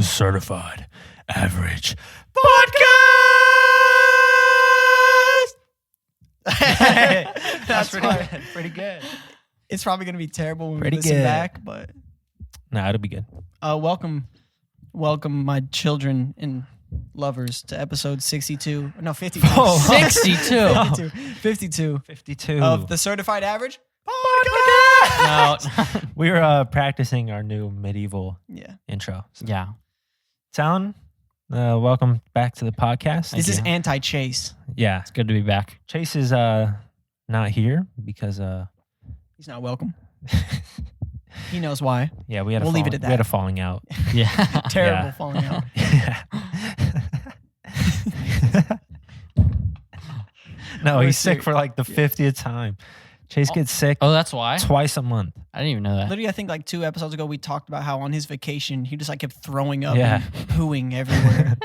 Certified Average Podcast. That's pretty good. It's probably gonna be terrible when Pretty we listen good. back, but Nah, it'll be good. welcome, my children and lovers to episode 62. No, 52. Oh. 62. 52 of the Certified Average No. We were practicing our new medieval intro. So. Yeah. Talon, welcome back to the podcast. This is anti-Chase. Yeah. It's good to be back. Chase is not here because He's not welcome. He knows why. yeah, we'll leave it at that. We had a falling out. Yeah. Terrible Yeah. falling out. Yeah. No, We're he's sick sick. for like the 50th time. Chase gets sick Oh, that's why? twice a month. I didn't even know that. Literally, I think like 2 episodes ago, we talked about how on his vacation, he just like kept throwing up Yeah. and pooing everywhere.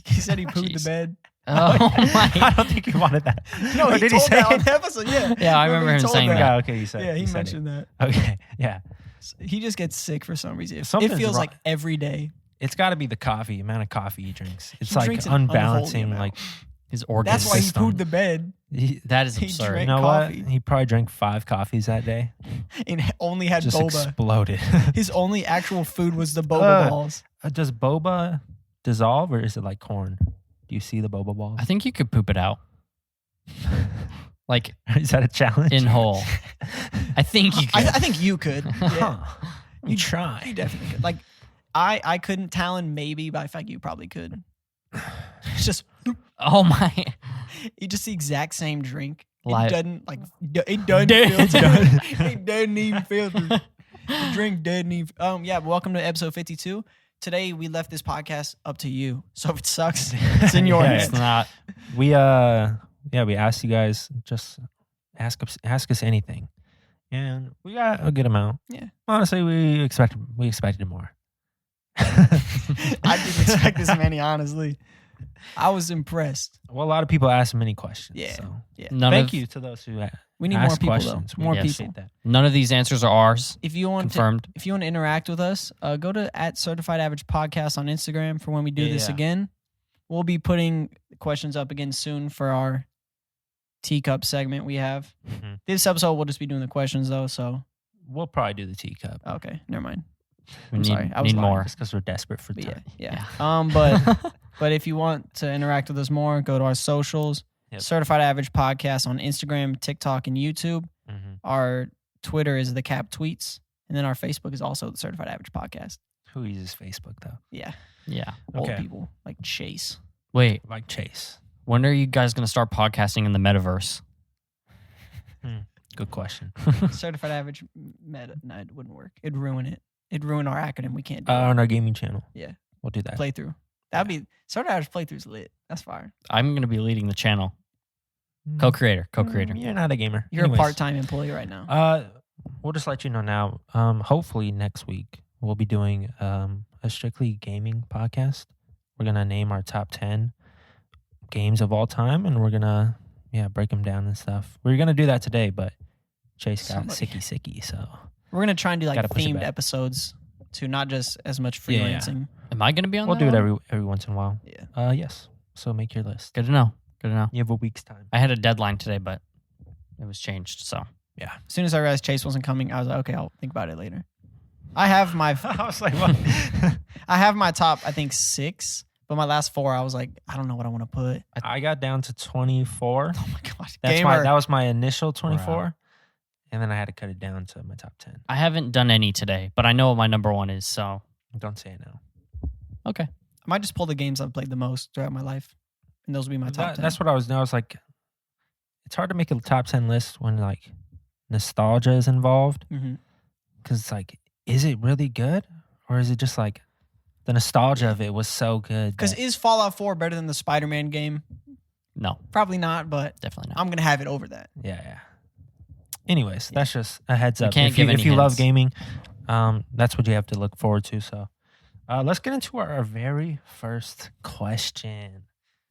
He said he pooed Jeez. the bed. Oh, my. I don't think he wanted that. No, Or he did told he say that on it? the episode. Yeah, Yeah, I remember he him told saying that. Yeah, okay, you said. Yeah, he said mentioned that. it. Okay, yeah. He just gets sick for some reason. It Something's feels wrong. like every day. It's got to be the coffee, amount of coffee he drinks. It's He like drinks an unholy unbalancing. amount. Like His organs. That's why he system. pooed the bed That is he absurd. drank you know coffee. what? He probably drank 5 coffees that day. and only had Just boba. exploded. His only actual food was the boba balls. Does boba dissolve or is it like corn? Do you see the boba balls? I think you could poop it out. Like Is that a challenge? in whole. I think you could. I think you could. Yeah, Huh. You try. you definitely could. Like, I couldn't. Talon maybe, but I feel like you probably could. It's just Oh my. you just the exact same drink. Live. It doesn't like it doesn't filter. It doesn't even filter. The drink doesn't even. Yeah. Welcome to episode 52. Today we left this podcast up to you. So if it sucks, it's in your Yeah, hands. It's not. We we asked you guys just ask us anything, and we got a good amount. Yeah. Honestly, we expected more. I didn't expect this many. Honestly, I was impressed. Well, a lot of people asked many questions. Yeah. So Yeah. thank you to those who We need more asked people questions. though. More We people. appreciate that. None of these answers are ours. If you want Confirmed. if you want to interact with us, go to @Certified Average Podcast on Instagram for when we do this Yeah. again. We'll be putting questions up again soon for our teacup segment we have. Mhm. This episode we'll just be doing the questions though. So We'll probably do the teacup. okay, never mind. We I'm need, sorry, I was need lying. more. Just because we're desperate for But time. yeah. But if you want to interact with us more, go to our socials. Yep. Certified Average Podcast on Instagram, TikTok, and YouTube. Mhm. Our Twitter is the Cap Tweets, and then our Facebook is also the Certified Average Podcast. Who uses Facebook though? Yeah, Yeah. old Okay. people like Chase. Wait, Like Chase. when are you guys going to start podcasting in the metaverse? Good question. Certified Average Meta. No, it wouldn't work. It'd ruin it. It'd ruin our acronym. We can't do On our gaming channel. Yeah. We'll do that. playthrough. That'd be Certified Average Playthrough's lit. That's fire. I'm going to be leading the channel. Mm. Co-creator. You're not a gamer. You're Anyways. a part-time employee right now. We'll just let you know now. Hopefully next week we'll be doing a strictly gaming podcast. We're gonna name our top 10 games of all time, and we're gonna break them down and stuff. We were gonna do that today, but Chase got sicky, so We're gonna try and do like Gotta push it themed back. episodes too, not just as much Yeah. freelancing. Am I going to be on we'll that do it one? every once in a while. Yeah. Yes. So make your list. Good to know. Good to know. You have a week's time. I had a deadline today, but it was changed. So As soon as I realized Chase wasn't coming, I was like, okay, I'll think about it later. I have my I was like, what? I have my top, I think 6, but my last 4, I was like, I don't know what I want to put. I got down to 24. Oh my gosh, That was my initial 24. And then I had to cut it down to my top 10. I haven't done any today, but I know what my number 1 is. So Don't say it now. okay. I might just pull the games I've played the most throughout my life, and those will be my top 10. That's what I was doing. I was like, it's hard to make a top 10 list when like nostalgia is involved. Mm-hmm. Because it's like, is it really good? Or is it just like The nostalgia of it was so good. Because is Fallout 4 better than the Spider-Man game? No, Probably not, but definitely not. I'm gonna have it over that. yeah. Anyways, that's just a heads up. can't If you, give any if you love hints. gaming, that's what you have to look forward to. So let's get into our very first question.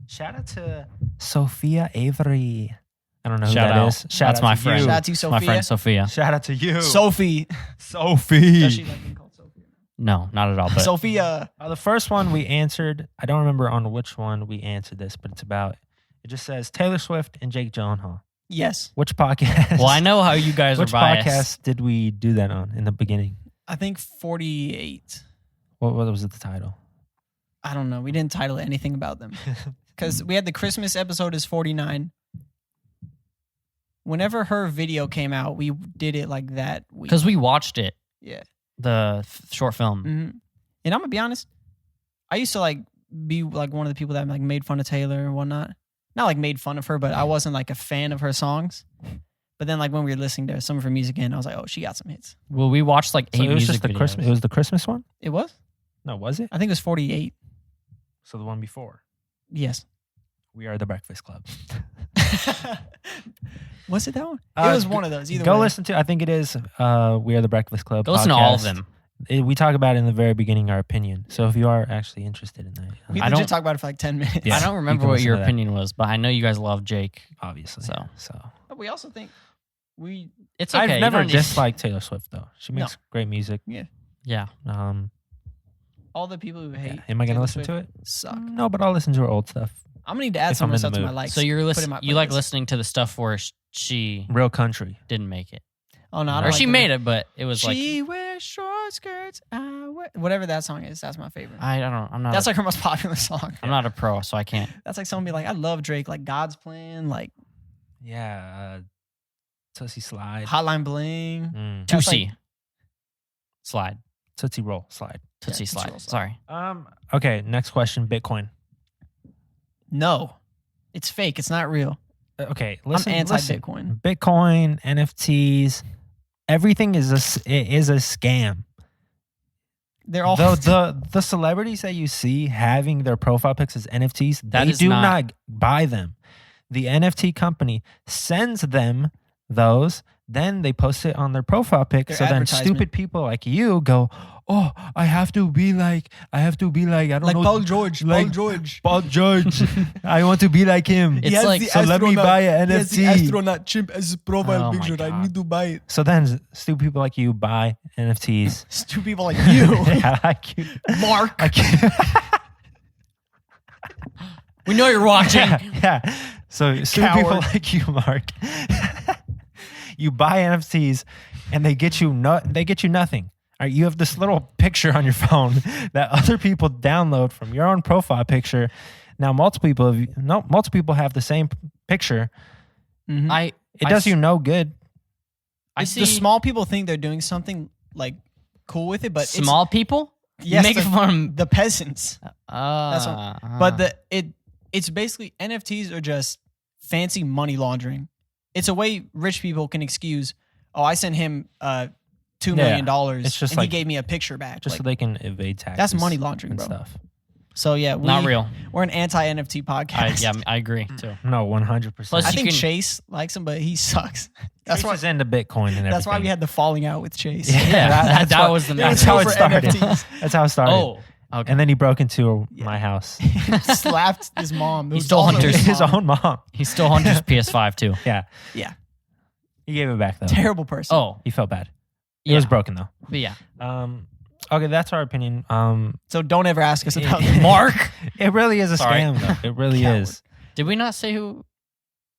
Shout out to Sophia Avery. I don't know who Shout that out. is. Shout That's out my to friend. you. Shout out to My Sophia. friend Sophia. Shout out to you. Sophie. Sophie. Does she like being called Sophia? No, not at all. But Sophia. The first one we answered, I don't remember on which one we answered this, but it just says Taylor Swift and Jake Gyllenhaal. Yes. Which podcast? well, I know how you guys Which are biased. podcast did we do that on in the beginning? I think 48. What was the title? I don't know. We didn't title anything about them. Because we had the Christmas episode is 49. Whenever her video came out, we did it like that week. Because we watched it, Yeah. the short film. hmm And I'm gonna be honest, I used to like be like one of the people that like made fun of Taylor and whatnot. Not like made fun of her, but I wasn't like a fan of her songs. But then like when we were listening to some of her music again, I was like, oh, she got some hits. Well, we watched like 8 So it was music just the videos. Christmas. It was the Christmas one. It was? No, was it? I think it was 48. So the one before. Yes. We Are the Breakfast Club. Was it that one? It was one of those. Either Go way. listen to. I think it is. We Are the Breakfast Club. Go listen to all of podcast. them. We talk about it in the very beginning, our opinion. So if you are actually interested in that, We I legit don't- talk about it for like 10 minutes. Yeah. I don't you remember can what listen your to that. opinion was, but I know you guys love Jake. obviously. So But we also think we It's okay. I've you never don't need- disliked Taylor Swift though. She No. makes great music. Yeah. all the people who hate. Am I gonna Taylor listen to Swift it? Suck. No, but I'll listen to her old stuff. I'm gonna need to add If some I'm of in stuff the to my mood. likes. So you're Put in my you like playlist. listening to the stuff where she Real country. didn't make it, Oh no, I or don't she like made it, but it was like She wears short skirts. Whatever that song is, that's my favorite. I don't. I'm not. That's like her most popular song. I'm not a pro, so I can't. That's like someone be like, I love Drake, like God's Plan, like Yeah. Tootsie Slide. Hotline Bling. Mm. That's Tootsie slide. Tootsie Roll Slide. Tootsie Tootsie slide. Roll slide. Sorry. Okay. Next question. Bitcoin. No, it's fake. It's not real. Okay. Listen. I'm listen. anti-Bitcoin. Bitcoin, NFTs, everything is a scam. They're all The celebrities that you see having their profile pics as NFTs, That they is do not- not buy them. The NFT company sends them those, then they post it on their profile pic. Their So then advertisement. stupid people like you go, oh, I have to be like, I don't like know. Paul George. like Paul George. Paul George. I want to be like him. It's like- so let me buy an NFT. astronaut chimp as his profile Oh my picture. I God. need to buy it. So then stupid people like you buy NFTs. Stupid people like you, Yeah, like you. Mark. Like you. We know you're watching. Yeah. So stupid people Coward. like you, Mark. You buy NFTs and they get you nothing. All right, you have this little picture on your phone that other people download from your own profile picture. Now multiple people have the same picture. Mhm. It does you no good. I The see small people think they're doing something like cool with it, but small people. Yes, Make it from. the peasants. That's But it's basically NFTs are just fancy money laundering. It's a way rich people can excuse, oh, I sent him $2 million It's just and he like- gave me a picture back. Just Like, so they can evade taxes. that's money laundering, and bro. stuff. So yeah, not real. We're an anti-NFT podcast. I agree too. No, 100%. Plus I you think can- Chase likes him, but he sucks. That's why. Trace is into Bitcoin and everything. That's why we had the falling out with Chase. Yeah, that's that what- was the That's main how thing. it started. NFTs. That's how it started. Oh, okay. And then he broke into my house. He slapped his mom. It He was stole also Hunter's- His mom. own mom. He stole Hunter's PS5 too. Yeah. Yeah, He gave it back though. terrible person. Oh, He felt bad. It yeah. was broken though. But yeah. Okay, that's our opinion. So don't ever ask us about Yeah. that. Mark, It really is a Sorry. scam though. It really Coward. is. did we not say who?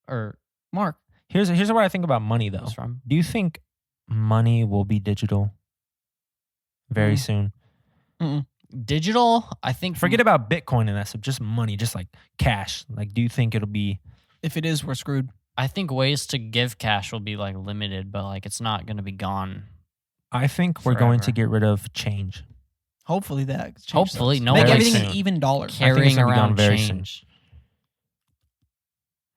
Or Mark. Here's what I think about money though. who's from? Do you think money will be digital very Mm. soon? Digital? I think. Forget about Bitcoin and that stuff. Just money, just like cash. Like, do you think it'll be? If it is, we're screwed. I think ways to give cash will be like limited, but like it's not going to be gone. I think we're going to Forever. get rid of change. Hopefully that. changes Hopefully, things. no Make Very everything soon. an even dollar. Carrying gonna be gone around very soon. change.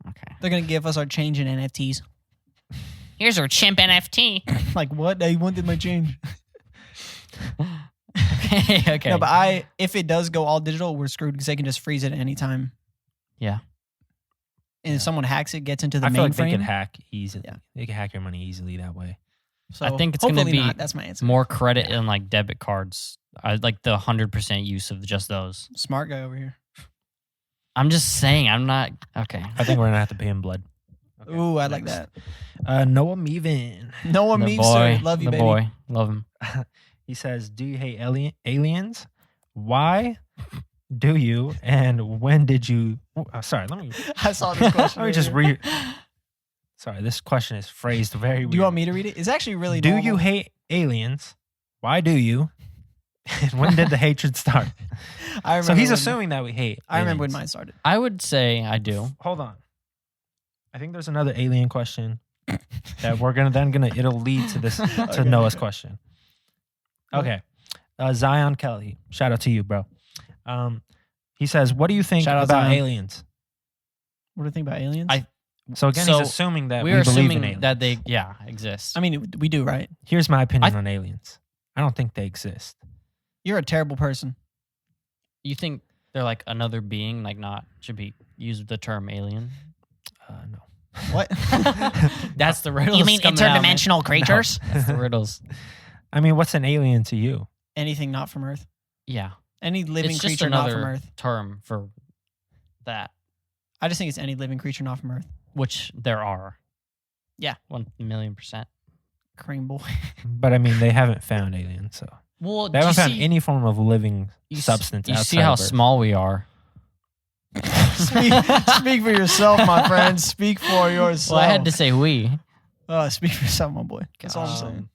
Okay. They're gonna give us our change in NFTs. Here's our chimp NFT. Like what? They wanted my change. Okay. No, but if it does go all digital, we're screwed because they can just freeze it at any time. Yeah. And if someone hacks it, gets into the I feel like they mainframe. could hack easily. Yeah. They could hack your money easily that way. So I think it's going to hopefully be not. That's my answer. more credit and like debit cards. I like the 100% use of just those. Smart guy over here. I'm just saying, I'm not okay. I think we're gonna have to pay him blood. Okay, Ooh, I like next. that. Noah Meven. Noah The Meeves, love you, the baby. boy, love him. He says, "Do you hate aliens? Why do you? And when did you?" Sorry, let me. I saw this question. Let me just earlier. read. Sorry, this question is phrased very weird. Do you want me to read it? It's actually really. Do normal. you hate aliens? Why do you? And when did the hatred start? I remember So he's when- assuming that we hate. I remember when aliens. mine started. I would say I do. Hold on. I think there's another alien question that we're it'll lead to this to Okay, Noah's okay. question. Okay. Zion Kelly. Shout out to you, bro. He says, "What do you think Shout out about Zion. aliens?" What do you think about aliens? So again, So he's assuming that We're we believe in assuming aliens. that they exist. I mean, we do, right? Here's my opinion on aliens. I don't think they exist. You're a terrible person. You think they're like another being, like not should be use the term alien? No. What? That's the riddles. coming out, man. creatures? That's the riddles. I mean, what's an alien to you? Anything not from Earth. Yeah, Any living it's just creature not another from Earth. term for that, I just think it's any living creature not from Earth. which there are. Yeah. 1,000,000%. Cream boy. But I mean, they haven't found aliens, so Well, they haven't found any form of living you substance. You outside see how of Earth. small we are. speak for yourself, my friend. Speak for yourself. Well, I had to say we. Speak for yourself, my boy. That's all I'm saying.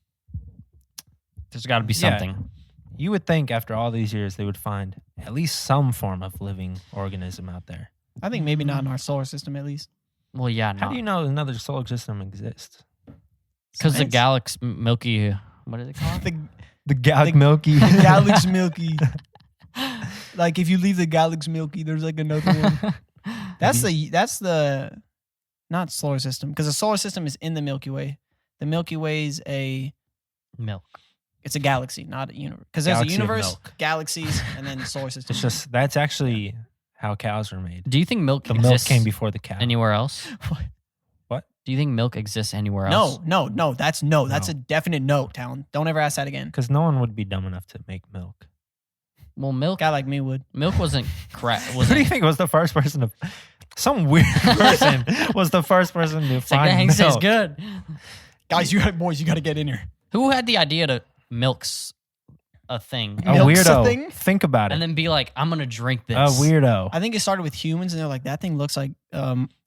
There's got to be Yeah. something. You would think after all these years they would find at least some form of living organism out there. I think maybe not in our solar system, at least. Well, yeah, How do you know another solar system exists? Because the Science. galaxy Milky, what is it called? The Galaxy The- Milky. The Galaxy Milky. Like if you leave the Galaxy Milky, there's like another one. That's the not solar system, because the solar system is in the Milky Way. The Milky Way is Milk. it's a galaxy, not a universe. Because there's Galaxy a of universe, milk. galaxies, and then the solar system. It's just that's actually how cows are made. Do you think milk The milk exists came before the cow. anywhere else? What? Do you think milk exists anywhere else? No. That's no. That's No. a definite no, Talon. Don't ever ask that again. Because no one would be dumb enough to make milk. Well, milk Guy like me would. wasn't correct. What do you think was the first person to? Some weird person was the first person to It's like, find dang, milk. tastes good. Guys, you got to get in here. Who had the idea to milk's a thing A Milk's a weirdo. thing? Think about it. and then be like, I'm gonna drink this? A weirdo. I think it started with humans, and they're like, that thing looks like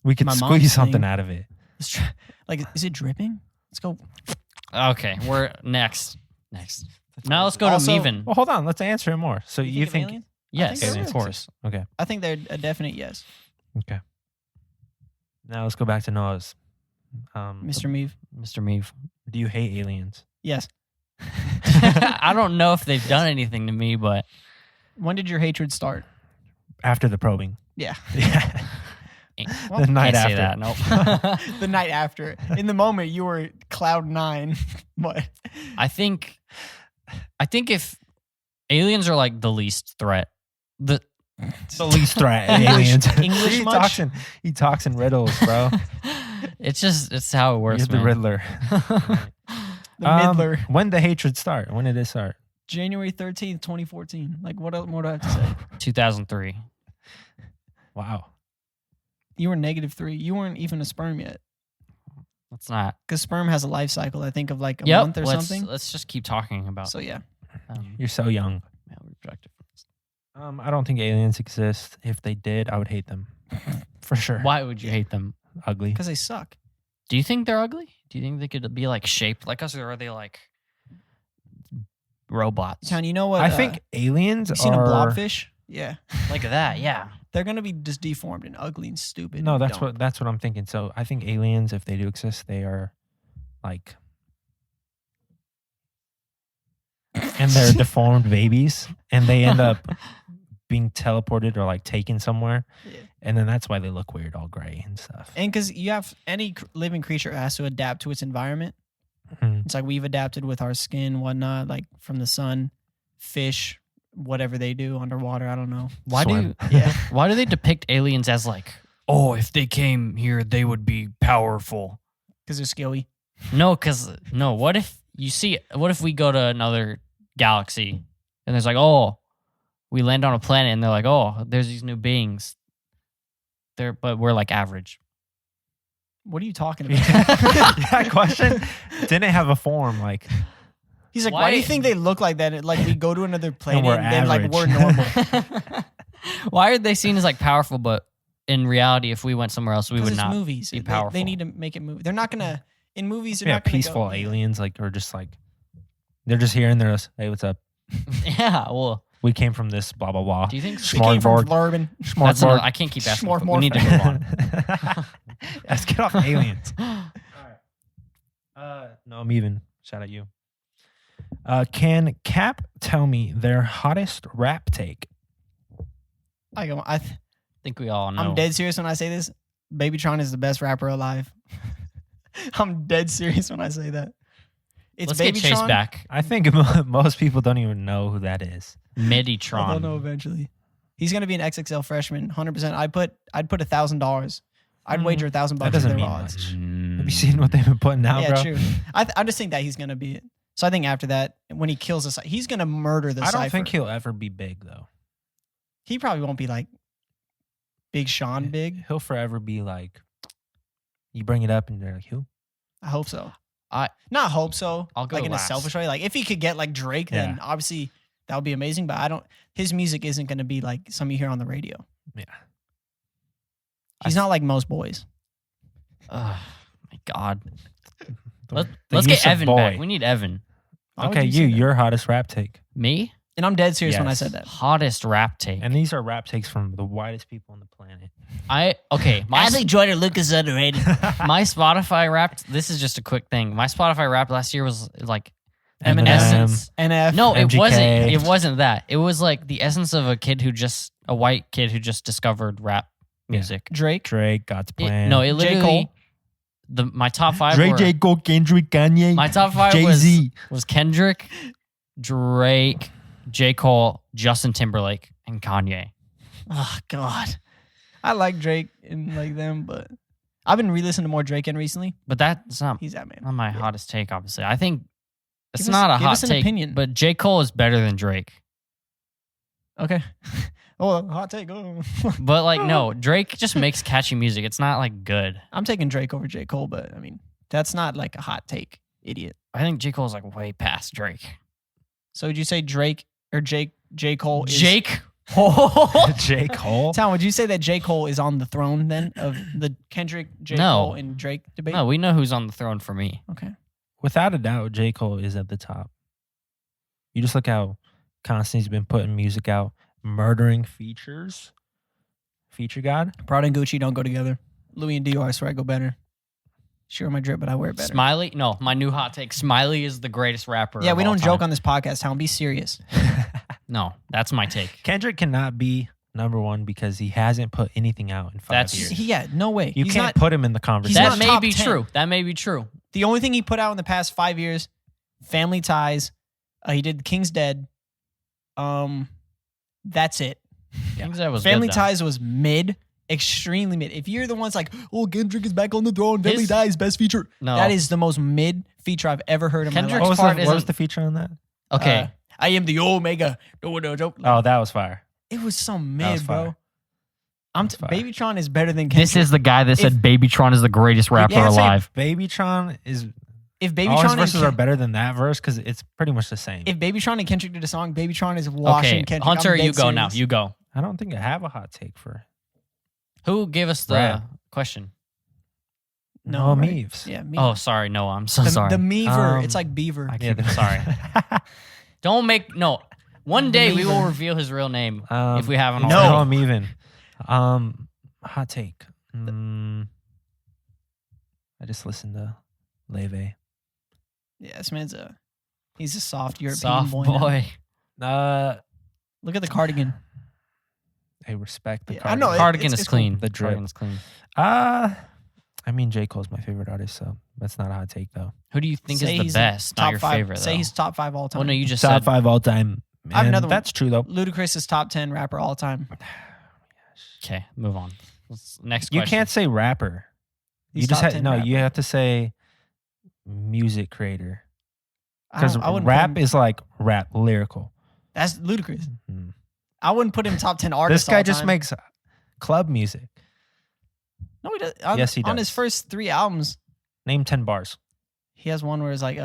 We could my mom's squeeze something thing. out of it. let's try, like, is it dripping? Let's go. Okay, we're next. Now let's go Also- to Meven. Well, hold on. Let's answer it more. So you of think? aliens? Yes, think of there course. Okay. I think they're a definite yes. Okay. Now let's go back to Noah's. Mr. Meave. Mr. Meave. Do you hate aliens? Yes. I don't know if they've done anything to me, but When did your hatred start? After the probing. Yeah. Yeah. Well, the night can't say after. that. Nope. The night after. In the moment, you were cloud 9. But I think if aliens are like the least threat, the least threat. English- aliens. English he much? talks in riddles, bro. it's how it works. You're the man. Riddler. the Midler. When did hatred start? When did it start? January 13th, 2014. Like, what more do I have to say? 2003. Wow. You were -3. You weren't even a sperm yet. Let's not. Because sperm has a life cycle, I think, of like a Yep. month or something. Let's just keep talking about. So, yeah. You're so young. male reproductive. I don't think aliens exist. If they did, I would hate them. For sure. Why would you hate them? Ugly. Because they suck. Do you think they're ugly? Do you think they could be like shaped like us, or are they like robots? Town, you know what? I think aliens You seen are. a blobfish? Yeah. Like that, yeah. They're going to be just deformed and ugly and stupid. No, and that's dumb. what I'm thinking. So I think aliens, if they do exist, they are like, and they're deformed babies, and they end up being teleported or like taken somewhere, Yeah. and then that's why they look weird, all gray and stuff. And because you have any living creature has to adapt to its environment. Mhm. It's like we've adapted with our skin, whatnot, like from the sun. Fish whatever they do underwater. I don't know. Why Swim. why do they depict aliens as like, oh, if they came here, they would be powerful? Because they're skilly. No, what if we go to another galaxy and there's like, oh, we land on a planet and they're like, oh, there's these new beings. But we're like average. What are you talking about? That question didn't have a form. Like, He's like, why do you think they look like that? Like we go to another planet we're and then like average. we're normal. Why are they seen as like powerful, but in reality, if we went somewhere else, we would Because it's not movies. be They powerful. need to make it move. They're not gonna in movies. They're yeah, not gonna peaceful go, aliens, like, or just like, they're just here and they're just, hey, what's up? Yeah, well, We came from this, blah, blah, blah. do you think We came from Smorgasbord. Flurban. that's another, I can't keep asking. We need to move on. Let's get off aliens. No, I'm even. Shout out you. Can Cap tell me their hottest rap take? I think we all know. I'm dead serious when I say this. Babytron is the best rapper alive. I'm dead serious when I say that. It's Let's get Chase Babytron. back. I think most people don't even know who that is. Meditron. They'll know eventually. He's gonna be an XXL freshman, 100%. I'd put $1,000. I'd wager $1,000 That on doesn't their mean odds. much. Mm. Have you seen what they've been putting out, Yeah, bro? true. I just think that he's gonna be it. So I think after that, when he kills us, he's gonna murder the I don't cipher. think he'll ever be big, though. He probably won't be like Big Sean big. He'll forever be like, you bring it up and they're like, who? I hope so. I- not hope so. I'll go like in last. a selfish way. Like if he could get like Drake, then Yeah. obviously that would be amazing. But I don't. His music isn't gonna be like some you hear on the radio. Yeah. He's not like most boys. Oh, my God. The Let's use get of Evan boy. back. We need Evan. Why would Okay, say that? your hottest rap take. Me? And I'm dead serious when I Yes. said that. Hottest rap take. And these are rap takes from the whitest people on the planet. Jordan Lucas is underrated. my Spotify rap. This is just a quick thing. My Spotify rap last year was like Eminem. essence. NF. No, it MGK. wasn't. It wasn't that. It was like the essence of a white kid who just discovered rap music. Drake. Drake, God's It, plan. no, it literally. Cole. My top five. Drake, were, J. Cole, Kendrick, Kanye, my top five Jay-Z. was Kendrick, Drake, J. Cole, Justin Timberlake, and Kanye. Oh God, I like Drake and like them, but I've been re-listening to more Drake and recently. But that's not He's that man. not my hottest take. Obviously, I think it's Give us- not a give hot us an take. opinion. But J. Cole is better than Drake. Okay. Oh, hot take. Oh. But like, no, Drake just makes catchy music. It's not like good. I'm taking Drake over J. Cole, but I mean that's not like a hot take, idiot. I think J. Cole's like way past Drake. So would you say Drake or J. Cole? Is, Jake. J. Cole. Tom, would you say that J. Cole is on the throne then of the Kendrick, J. No. Cole, and Drake debate? No, we know who's on the throne for me. Okay. Without a doubt, J. Cole is at the top. You just look how constantly he's been putting music out, murdering features. Feature God. Prada and Gucci don't go together. Louis and Dior, I swear I go better. Sure, my drip, but I wear it better. Smiley. No, my new hot take. Smiley is the greatest rapper. Yeah, of we all don't joke time. on this podcast, Tom. Be serious. No, that's my take. Kendrick cannot be number one because he hasn't put anything out in 5 That's- years. Yeah, no way. You He's can't not, put him in the conversation. not That may top be 10. true. That may be true. the only thing he put out in the past 5 years, Family Ties. He did King's Dead. That's it. King's Dead was Family good, though. Ties was mid, extremely mid. If you're the ones like, oh, Kendrick is back on the throne, Family His- Ties, best feature. No. That is the most mid feature I've ever heard in my Kendrick's life. what part was isn't- the feature on that? Okay. I am the Omega. No. Oh, that was fire. It was so was mid, bro. fire. I'm That was fire. Babytron is better than Kendrick. This is the guy that said Babytron is the greatest rapper Yeah, I'd say alive. Babytron is. if All his Babytron verses and are better than that verse because it's pretty much the same. if Babytron and Kendrick did a song, Babytron is washing Okay, Kendrick. Hunter, I'm dead you go now. serious. You go. I don't think I have a hot take for. Who gave us the Rap. question? No, right? Meaves. Yeah, me. Oh, sorry. No, I'm so the, sorry. The Meaver. It's Um, like Beaver. I Yeah, keep, sorry. Don't make no. One day we will Meaver. reveal his real name if we haven't No. already. I'm even. Hot take. I just listened to Leve. Yeah, this man's he's a soft European Soft boy. now. boy. Look at the cardigan. I respect the Yeah, I know, cardigan. Cardigan is it's cool. clean. The drip. Cardigan is clean. I mean, J. Cole's my favorite artist, so that's not a hot take though. Who do you think Say is the he's best? Not top your five. favorite. Say though. he's top 5 all time. Well, no, you just Top said 5 all time. I have And another one. that's true though. Ludacris is top 10 rapper all time. Okay, move on. Next You question. can't say rapper. He's You just top have 10 no. rapper. You have to say music creator I because wouldn't put rap him- is like rap lyrical. That's Ludacris. Mhm. I wouldn't put him top 10 artists. This guy all just time. makes club music. No, he does. Yes, he On his does. first 3 albums, Name 10 bars. he has one where it's like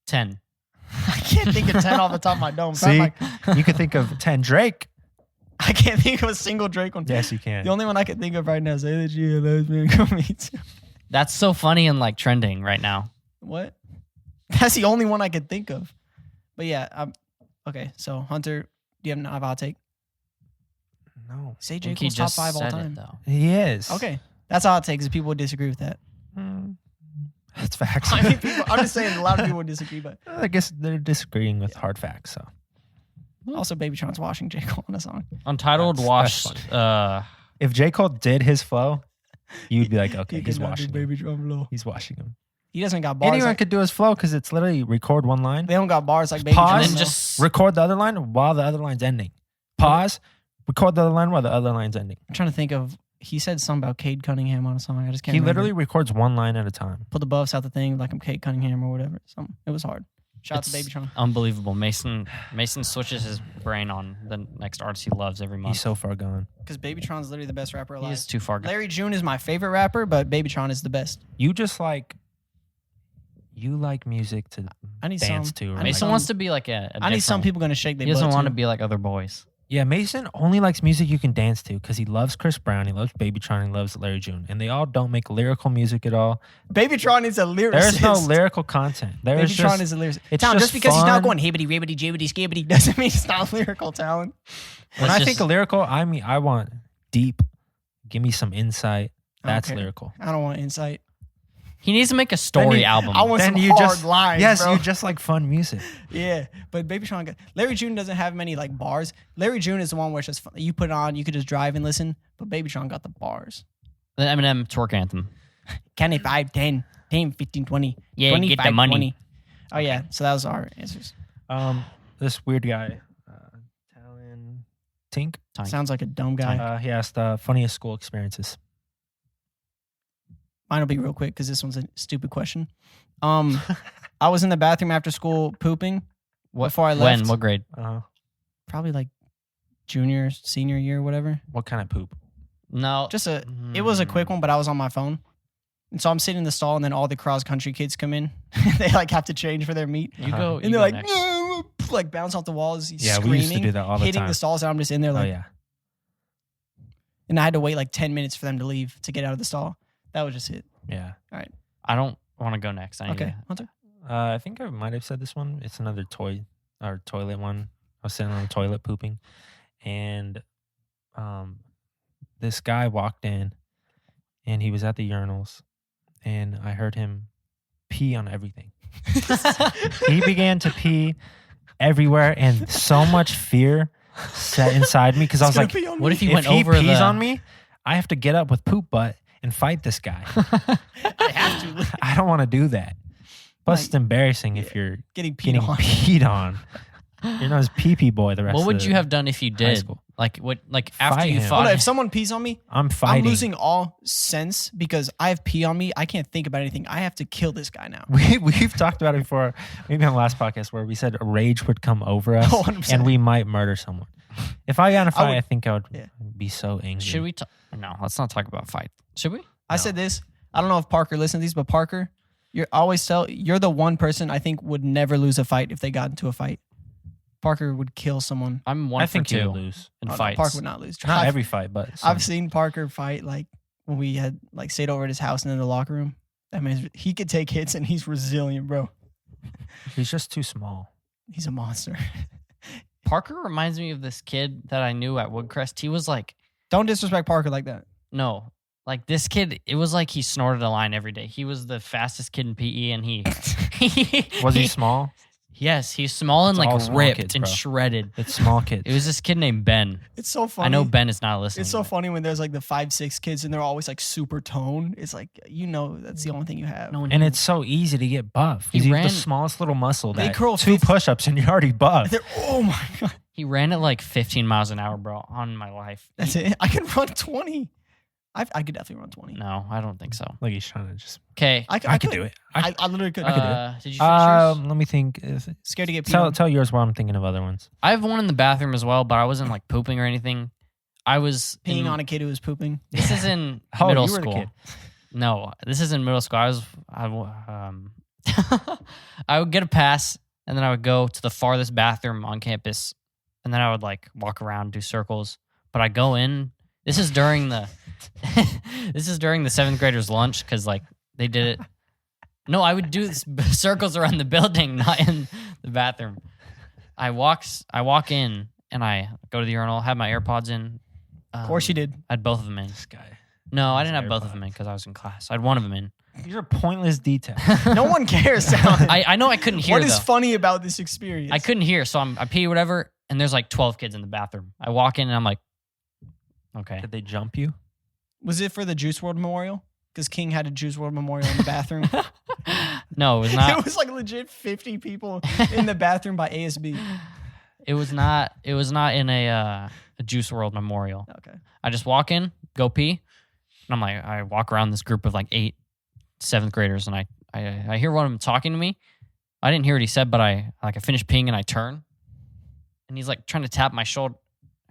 10. I can't think of 10 off the top of my dome. So I'm See, like, you could think of 10 Drake. I can't think of a single Drake one. Yes, you can. The only one I can think of right now is "Say that you loves me, call me too." That's so funny and like trending right now. What? That's the only one I could think of. But yeah, okay. So Hunter, do you have a hot take? No, Say I J think he Cole's top just 5 all said time. it though. he is. Okay, that's a hot take because people would disagree with that. That's facts. I mean, I'm just saying a lot of people would disagree, but I guess they're disagreeing with hard facts. So also Baby Tron's washing J Cole on a song. Untitled That's washed. if J. Cole did his flow, you'd be like, okay, He he's cannot do washing him. Baby Tron flow. He's washing him. He doesn't got bars. Anyone Like, could do his flow because it's literally record one line, they don't got bars like Baby Pause. Tron. and then though. just record the other line while the other line's ending. Pause, record the other line while the other line's ending. I'm trying to think of. He said something about Cade Cunningham on a song. I just can't. He remember. literally records one line at a time. Put the buffs out the thing like I'm Cade Cunningham or whatever. Something. It was hard. Shout out to It's- Baby Tron. unbelievable. Mason switches his brain on the next artist he loves every month. He's so far gone. Because Baby Tron's literally the best rapper He alive. is too far gone. Larry June is my favorite rapper, but Baby Tron is the best. You just like, you like music to I need dance some. to. Or I need Mason some- wants to be like a I need some different- people gonna shake their He doesn't butt, want to too. be like other boys. Yeah, Mason only likes music you can dance to because he loves Chris Brown, he loves Baby Tron, he loves Larry June, and they all don't make lyrical music at all. Baby Tron is a lyricist. There's no lyrical content. Baby There's Tron just, is a lyricist. it's Tom, just just because he's not fun. going hibbity ribbity jibbity skibbity doesn't mean it's not lyrical talent. when It's I just- think of lyrical, I mean I want deep. Give me some insight. That's Okay. lyrical. I don't want insight. He needs to make a story album. I want Then some you hard just lines, yes, bro. you just like fun music. Yeah, but Baby Tron, Larry June doesn't have many like bars. Larry June is the one where it's just fun. You put it on, you could just drive and listen. But Baby Tron got the bars. The Eminem twerk anthem. 10, 5, 10, 10, 15, 20. Yeah, 25, get the money. 20. Oh yeah, so that was our answers. This weird guy, Talon Tink. Tank. Sounds like a dumb guy. He asked funniest school experiences. Mine will be real quick because this one's a stupid question. I was in the bathroom after school pooping What, before I left. When? What grade? Probably like junior, senior year, whatever. What kind of poop? No. Just it was a quick one, but I was on my phone. And so I'm sitting in the stall, and then all the cross country kids come in. They like have to change for their meat, You go. and you they're go like, next. "No," like bounce off the walls, Yeah, screaming, we used to do that all the hitting time. the stalls, and I'm just in there Oh like, yeah. and I had to wait like 10 minutes for them to leave to get out of the stall. That was just it. Yeah. I don't want to go next. I need Okay, to- Hunter. I think I might have said this one. It's another toilet one. I was sitting on the toilet pooping, and this guy walked in, and he was at the urinals, and I heard him pee on everything. He began to pee everywhere, and so much fear set inside me because I was like, What if he if went he over pees the? on me, I have to get up with poop butt and fight this guy. I have to I don't want to do that. Plus, Like, it's embarrassing if you're getting peed getting on. peed on. You're known as pee boy the rest What of would the you have done if you high did? school. Like what? Like after Fight you him. fought? Hold on, him? if someone pees on me, I'm fighting. I'm losing all sense because I have pee on me. I can't think about anything. I have to kill this guy now. We've talked about it before, maybe on the last podcast, where we said a rage would come over us Oh, 100%. and we might murder someone. If I got in a fight, I, would- think I would yeah. be so angry. Should we? No, let's not talk about fight. Should we? I said this. I don't know if Parker listens to these, but Parker, you're the one person I think would never lose a fight if they got into a fight. Parker would kill someone. I'm one I for think you two would lose. in Oh, no, fights. Parker would not lose. Not I've- every fight, but some. I've seen Parker fight like when we had like stayed over at his house and in the locker room. That man, he could take hits and he's resilient, bro. He's just too small. He's a monster. Parker reminds me of this kid that I knew at Woodcrest. He was like, Don't disrespect Parker like that. no, like this kid. It was like he snorted a line every day. He was the fastest kid in PE, and he Was he small? Yes, he's small and It's all like small ripped kids, and bro. shredded. It's small kids. It was this kid named Ben. It's so funny. I know Ben is not listening. It's so but- funny when there's like the 5'6" kids and they're always like super toned. It's like that's the only thing you have. No one and knew. it's so easy to get buff. He You have ran- the smallest little muscle. They That curl 2 50 push-ups and you're already buff. Oh my god, He ran at like 15 miles an hour, bro, on my life. that's it. I can run 20. I could definitely run 20. No, I don't think so. Like he's trying to just. Okay. I could do it. I literally could. Did you finish yours? Let me think. Scared to get peed on. Tell yours while I'm thinking of other ones. I have one in the bathroom as well, but I wasn't like pooping or anying. I was Peeing on a kid who was pooping. This is in Oh, middle you were the school. kid. No, this is in middle school. I would get a pass, and then I would go to the farthest bathroom on campus, and then I would like walk around, do circles. But I go in. This is during the this is during the 7th graders lunch because like they did it. No, I would do circles around the building, not in the bathroom. I walk in and I go to the urinal, have my AirPods in. Of course you did. I had both of them in. This guy. No, I His didn't have both of AirPods. them in because I was in class. I had one of them in. These are pointless details. No one cares. I know I couldn't hear. What is though. funny about this experience? I couldn't hear, so I pee whatever, and there's like 12 kids in the bathroom. I walk in and I'm like, okay. Did they jump you? Was it for the Juice World Memorial? Because King had a Juice World Memorial in the bathroom. No, it was not. It was like legit 50 people in the bathroom by ASB. It was not in a Juice World Memorial. Okay. I just walk in, go pee, and I'm like, I walk around this group of like 8 7th graders, and I hear one of them talking to me. I didn't hear what he said, but I finished peeing and I turn, and he's like trying to tap my shoulder.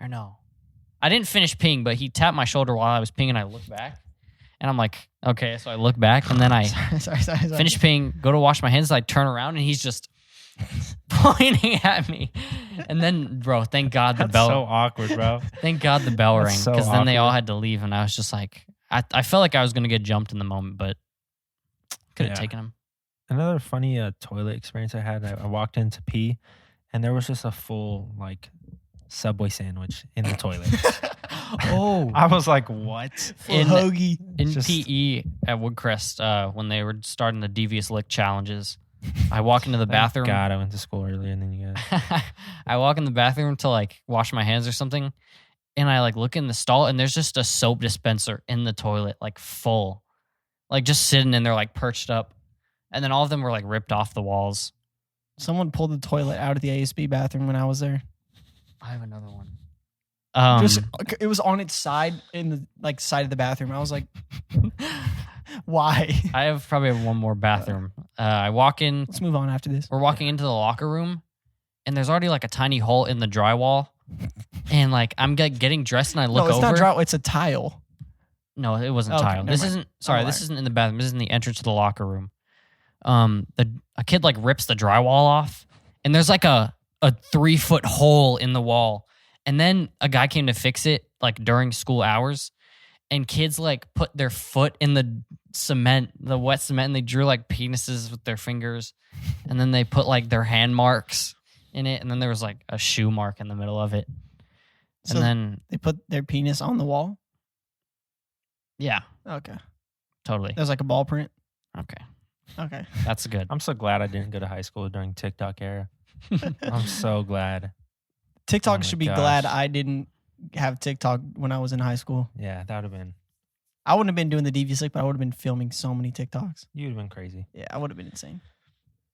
Or no, I didn't finish peeing, but he tapped my shoulder while I was peeing, and I look back, and I'm like, okay, so I look back, and then I Sorry. finish peeing, go to wash my hands, I turn around, and he's just pointing at me. And then, bro, thank God the That's bell. so awkward, bro. Thank God the bell rang That's so because then they all awkward. had to leave, and I was just like, I felt like I was gonna get jumped in the moment, but could have Yeah. taken him. Another funny toilet experience I had. I walked in to pee, and there was just a full like Subway sandwich in the toilet. Oh, I was like, "What?" For In- hoagie. in just- PE at Woodcrest, when they were starting the devious lick challenges, I walk into the Thank bathroom. God, I went to school earlier than you guys. I walk in the bathroom to like wash my hands or something, and I like look in the stall, and there's just a soap dispenser in the toilet, like full, like just sitting in there, like perched up, and then all of them were like ripped off the walls. Someone pulled the toilet out of the ASB bathroom when I was there. I have another one. It was on its side in the like side of the bathroom. I was like, why? I have probably one more bathroom. I walk in. Let's move on after this. We're walking into the locker room, and there's already like a tiny hole in the drywall, and like I'm getting dressed, and I look No, it's over. not dry. It's a tile. No, it wasn't Okay, tile. never This mind. isn't. Sorry, Oh, this alright. isn't in the bathroom. This is in the entrance to the locker room. A kid like rips the drywall off, and there's like a 3-foot hole in the wall. And then a guy came to fix it like during school hours, and kids like put their foot in the cement, the wet cement, and they drew like penises with their fingers, and then they put like their hand marks in it, and then there was like a shoe mark in the middle of it, So and then they put their penis on the wall. yeah, Okay. totally There's like a ball print. okay. Okay. That's good. I'm so glad I didn't go to high school during TikTok era. I'm so glad. TikTok Oh my should be gosh. glad I didn't have TikTok when I was in high school. Yeah, that would have been. I wouldn't have been doing the devious lick, but I would have been filming so many TikToks. You would have been crazy. Yeah, I would have been insane.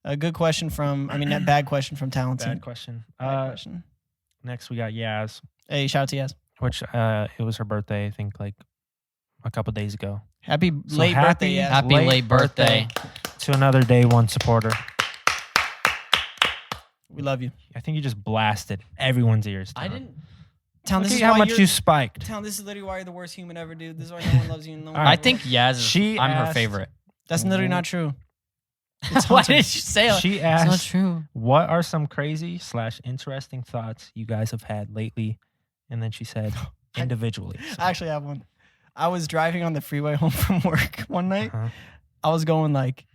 A good question from, that bad question from Talented. Bad question. Bad question. Next we got Yaz, Hey, shout out to Yaz. which it was her birthday. I think like a couple days ago. Happy So late birthday, Yaz. Happy late birthday. To another day one supporter. We love you. I think you just blasted everyone's ears. I Tom. didn't. Town, Look this at is how why much you're, you spiked. Town, this is literally why you're the worst human ever, dude. This is why no one loves you. No one All right. I think Yaz is. I'm her asked- favorite. that's literally not true. It's Why Hunter. did you say it? She It's not asked, true. "What are some crazy / interesting thoughts you guys have had lately?" And then she said, "Individually." So, I actually have one. I was driving on the freeway home from work one night. uh-huh. I was going like,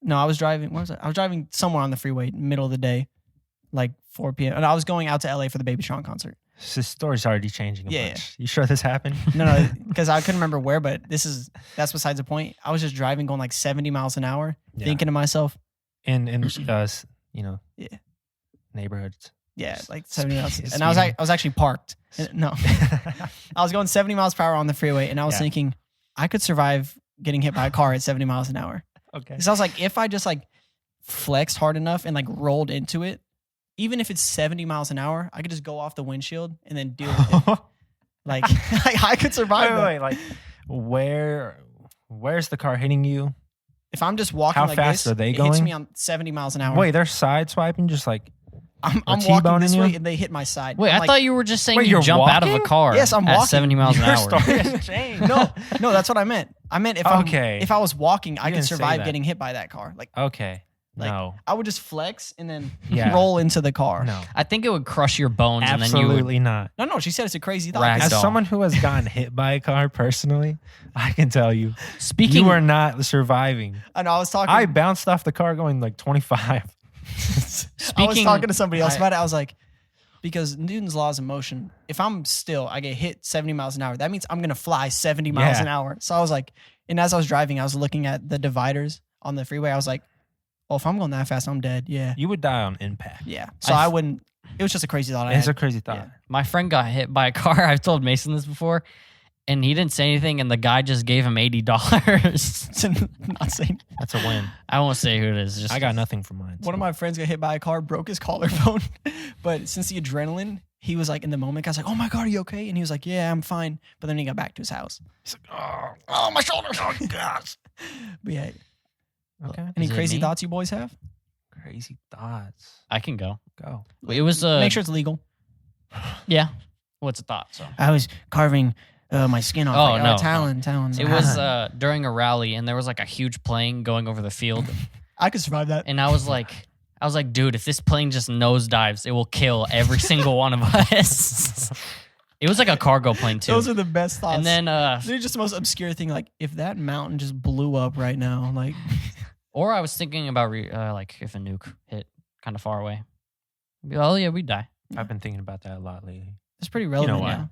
no, I was driving. Where was I? I was driving somewhere on the freeway, middle of the day, like 4 p.m. And I was going out to LA for the Baby Sean concert. This story's already changing a Yeah, bunch. You sure this happened? No, because I couldn't remember where, but that's besides the point. I was just driving, going like 70 miles an hour, Yeah. thinking to myself, And Yeah. neighborhoods. Yeah, like 70 miles. Speed- And I was actually parked. No. I was going 70 miles per hour on the freeway, and I was Yeah. thinking I could survive getting hit by a car at 70 miles an hour. Okay. So I was like, if I just like flexed hard enough and like rolled into it, even if it's 70 miles an hour, I could just go off the windshield and then deal with it. Like I could survive that. Wait, like where's the car hitting you? If I'm just walking How like fast this, are they it hits going? me on 70 miles an hour. Wait, they're side swiping just like I'm walking T-boning this you? way and they hit my side. Wait, I'm I like, thought you were just saying Wait, you you're jump out of a walking? car. Yes, I'm at walking. 70 miles an Your hour. story has changed. no, that's what I meant. I meant if Okay. if I was walking, I could didn't say survive that. getting hit by that car. Like Okay. Like, No. I would just flex and then Yeah. roll into the car. No. I think it would crush your bones, and then you would. Absolutely not. No, she said it's a crazy thought. Rag- As Dog. someone who has gotten hit by a car personally, I can tell you, Speaking, you are not surviving. I know. I was talking. I bounced off the car going like 25. I was Speaking- talking to somebody else I- about it. I was like, because Newton's laws of motion, if I'm still, I get hit 70 miles an hour. That means I'm gonna fly 70 miles Yeah. an hour. So I was like, and as I was driving, I was looking at the dividers on the freeway. I was like, oh, if I'm going that fast, I'm dead. Yeah, You would die on impact. yeah. So I wouldn't. It was just a crazy thought. I It's had. a crazy thought. Yeah. my friend got hit by a car. I've told Mason this before, and he didn't say anything, and the guy just gave him $80. Not saying. That's a win. I won't say who it is. Just I got nothing from mine. One of my friends got hit by a car, broke his collarbone. But since the adrenaline, he was like in the moment. I was like, "Oh my god, are you okay?" And he was like, "Yeah, I'm fine." But then he got back to his house. He's like, oh, My shoulder. Oh gosh. But yeah. okay. Any Is it crazy me? thoughts you boys have? Crazy thoughts. I can go. Go. It was Make sure it's legal. yeah. What's a thought? So I was carving my skin off. Oh, like, no, Talon. it was during a rally, and there was like a huge plane going over the field, I could survive that. and I was like, dude, if this plane just nosedives, it will kill every single one of us. It was like a cargo plane too. Those are the best thoughts. And then, they're just the most obscure thing. Like if that mountain just blew up right now, like or I was thinking about like if a nuke hit kind of far away. I'd be like, oh yeah, we'd die. I've been thinking about that a lot lately. it's pretty relevant. why?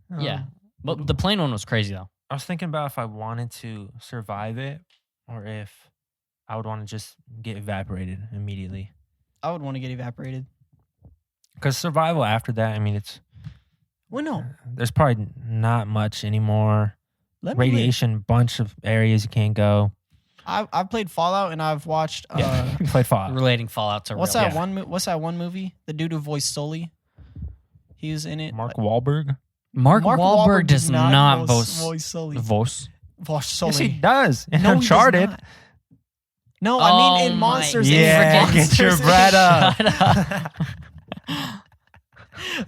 now. Yeah, but the plane one was crazy though. I was thinking about if I wanted to survive it or if I would want to just get evaporated immediately. I would want to get evaporated. Because survival after that, I mean, it's Well, no. there's probably not much anymore. Let me live. Radiation, bunch of areas you can't go. I've played Fallout and I've watched. You played Fallout. Relating Fallout to What's real that life. What's that one movie? The dude who voiced Sully. He was in it. Mark Wahlberg. Mark Wahlberg does not voice Sully. voice. Voice Sully. Yes, he does. In No, he does Uncharted. not. No, I mean in my Monsters. Yeah, Inc. get your Monsters, bread Inc. up.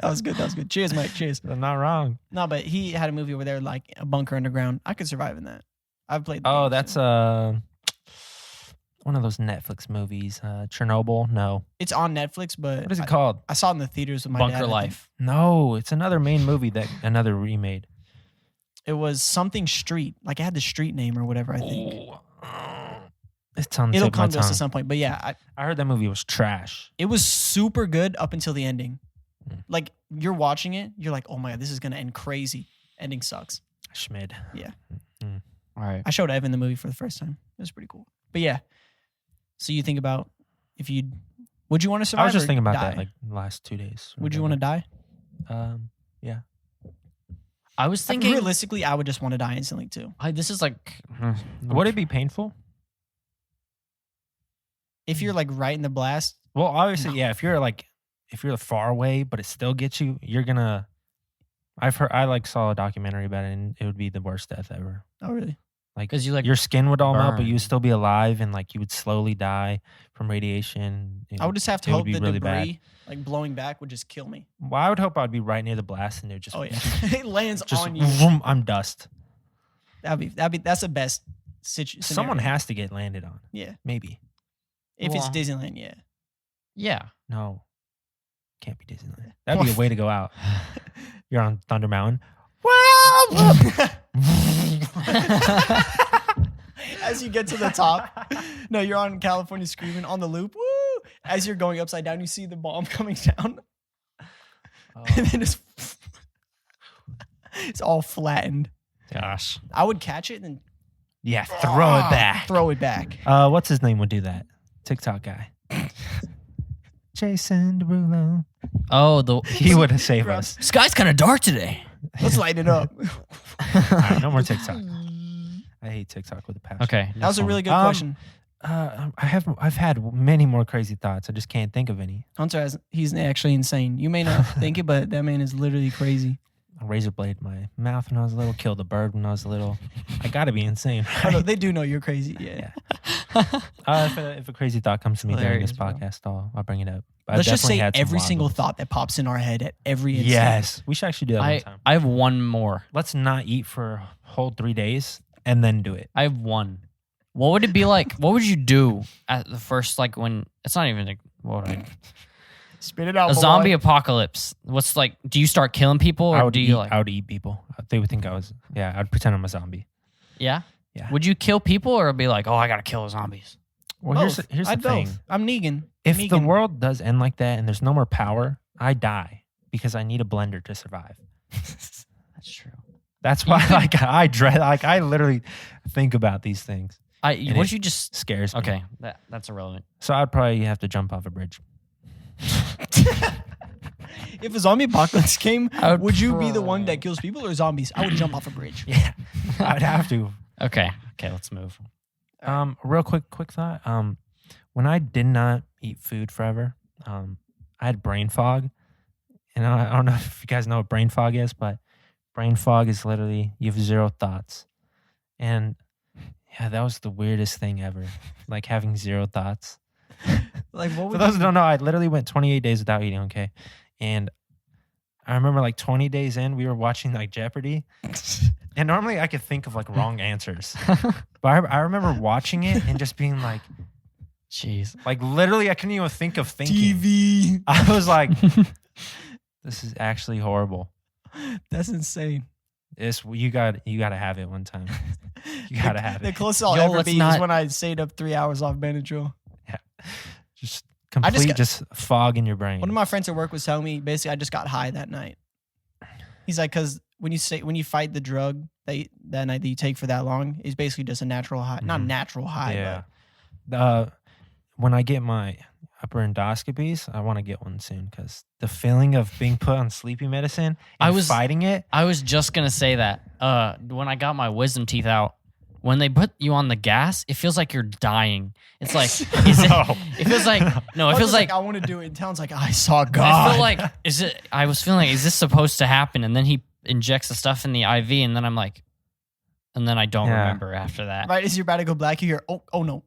That was good. That was good. Cheers, Mike. Cheers. I'm not wrong. No, but he had a movie where they're like a bunker underground. I could survive in that. I've played. the Oh, game, that's so. one of those Netflix movies. Chernobyl. No. It's on Netflix, but What is it called? I saw it in the theaters with my dad. I Bunker think. Life. No, it's another main movie that another remade. It was something street. Like it had the street name or whatever. I think It's on the it'll tip of my come to us tongue. at some point. But yeah, I heard that movie was trash. it was super good up until the ending. Mm. Like you're watching it, you're like, oh my god, this is gonna end crazy. Ending sucks. Schmid. All right. I showed Evan the movie for the first time. It was pretty cool. But yeah, so you think about if you would you want to survive? I was just or thinking about die? that like the last 2 days. Would you want to die? Yeah. I was Like, thinking. realistically, I would just want to die instantly too. This is like. Would it be painful? If you're like right in the blast, Well, obviously, No. yeah. If you're far away, but it still gets you, you're gonna. I saw a documentary about it, and it would be the worst death ever. oh really? Like, 'Cause you, like, your skin would all melt, but you burn. would still be alive, and like you would slowly die from radiation. I would just have to it would hope be the really debris like blowing back would just kill me. Well, I would hope I'd be right near the blast, and it would just. Oh yeah, it lands Just on you. vroom, I'm dust. That's the best situation. Someone has to get landed on. Yeah, Maybe. if it's Well, Disneyland, yeah. Yeah. No. Can't be Disneyland. That'd be a way to go out. You're on Thunder Mountain. As you get to the top, no, you're on California Screaming on the loop. Woo! As you're going upside down, you see the bomb coming down, and then it's all flattened. Gosh. I would catch it and then Yeah, throw it back. Throw it back. What's his name would do that? TikTok guy. Jason Derulo. Oh, He would have saved us. sky's kind of dark today. Let's light it up. All right, no more TikTok. I hate TikTok with a passion. Okay, That was a really good question. I've had many more crazy thoughts. I just can't think of any. Hunter he's actually insane. You may not think it, but that man is literally crazy. I razor blade my mouth when I was little. Killed a bird when I was little. I gotta be insane. I know, they do know you're crazy. Yeah. If a crazy thought comes to me during this Hilarious, bro. podcast, I'll bring it up. Let's just say every single thought that pops in our head at every instant. Yes, we should actually do that one time. I have one more. Let's not eat for a whole 3 days and then do it. I have one. What would it be like? What would you do at the first, like, when it's not even like, what would I Spit it out. a boy. zombie apocalypse? What's like? Do you start killing people, or do you like? I would eat people. They would think I was. Yeah, I'd pretend I'm a zombie. Yeah. Yeah. Would you kill people, or be like, oh, I gotta kill the zombies? Well, Both. here's the I'd thing. both. I'm Negan. If Negan. the world does end like that and there's no more power, I die because I need a blender to survive. That's true. That's why, I dread. Like, I literally think about these things. What it if you just? Scares me. Okay, that's irrelevant. So I'd probably have to jump off a bridge. If a zombie apocalypse came, I would would you be the one that kills people or zombies? I would jump off a bridge. Yeah, I'd have to. Okay, let's move. Real quick thought. When I did not eat food forever, I had brain fog, and I don't know if you guys know what brain fog is, but brain fog is literally you have zero thoughts, and yeah, that was the weirdest thing ever. Like having zero thoughts. Like what? For those who don't know, I literally went 28 days without eating. Okay, and I remember like 20 days in, we were watching like Jeopardy, and normally I could think of like wrong answers, but I remember watching it and just being like, Jeez. like literally I couldn't even think of thinking. TV. I was like, this is actually horrible. That's insane. You got to have it one time. You got to have The it. closest I'll Yo, ever let's be is not- when I stayed up 3 hours off Benadryl. Just complete just fog in your brain. One of my friends at work was telling me basically I just got high that night. He's like, because when you fight the drug that night that you take for that long, it's basically just a natural high, not Mhm. natural high. Yeah. When I get my upper endoscopies, I want to get one soon because the feeling of being put on sleepy medicine and fighting it. I was just gonna say that. When I got my wisdom teeth out, when they put you on the gas, it feels like you're dying. It's like, it feels like, no, it feels like, I want to do it. And Town's like, I saw I God. feel like, I was feeling like, is this supposed to happen? And then he injects the stuff in the IV, and then I'm like, and then I don't remember after that. Right as you're about to go black, you hear, oh no.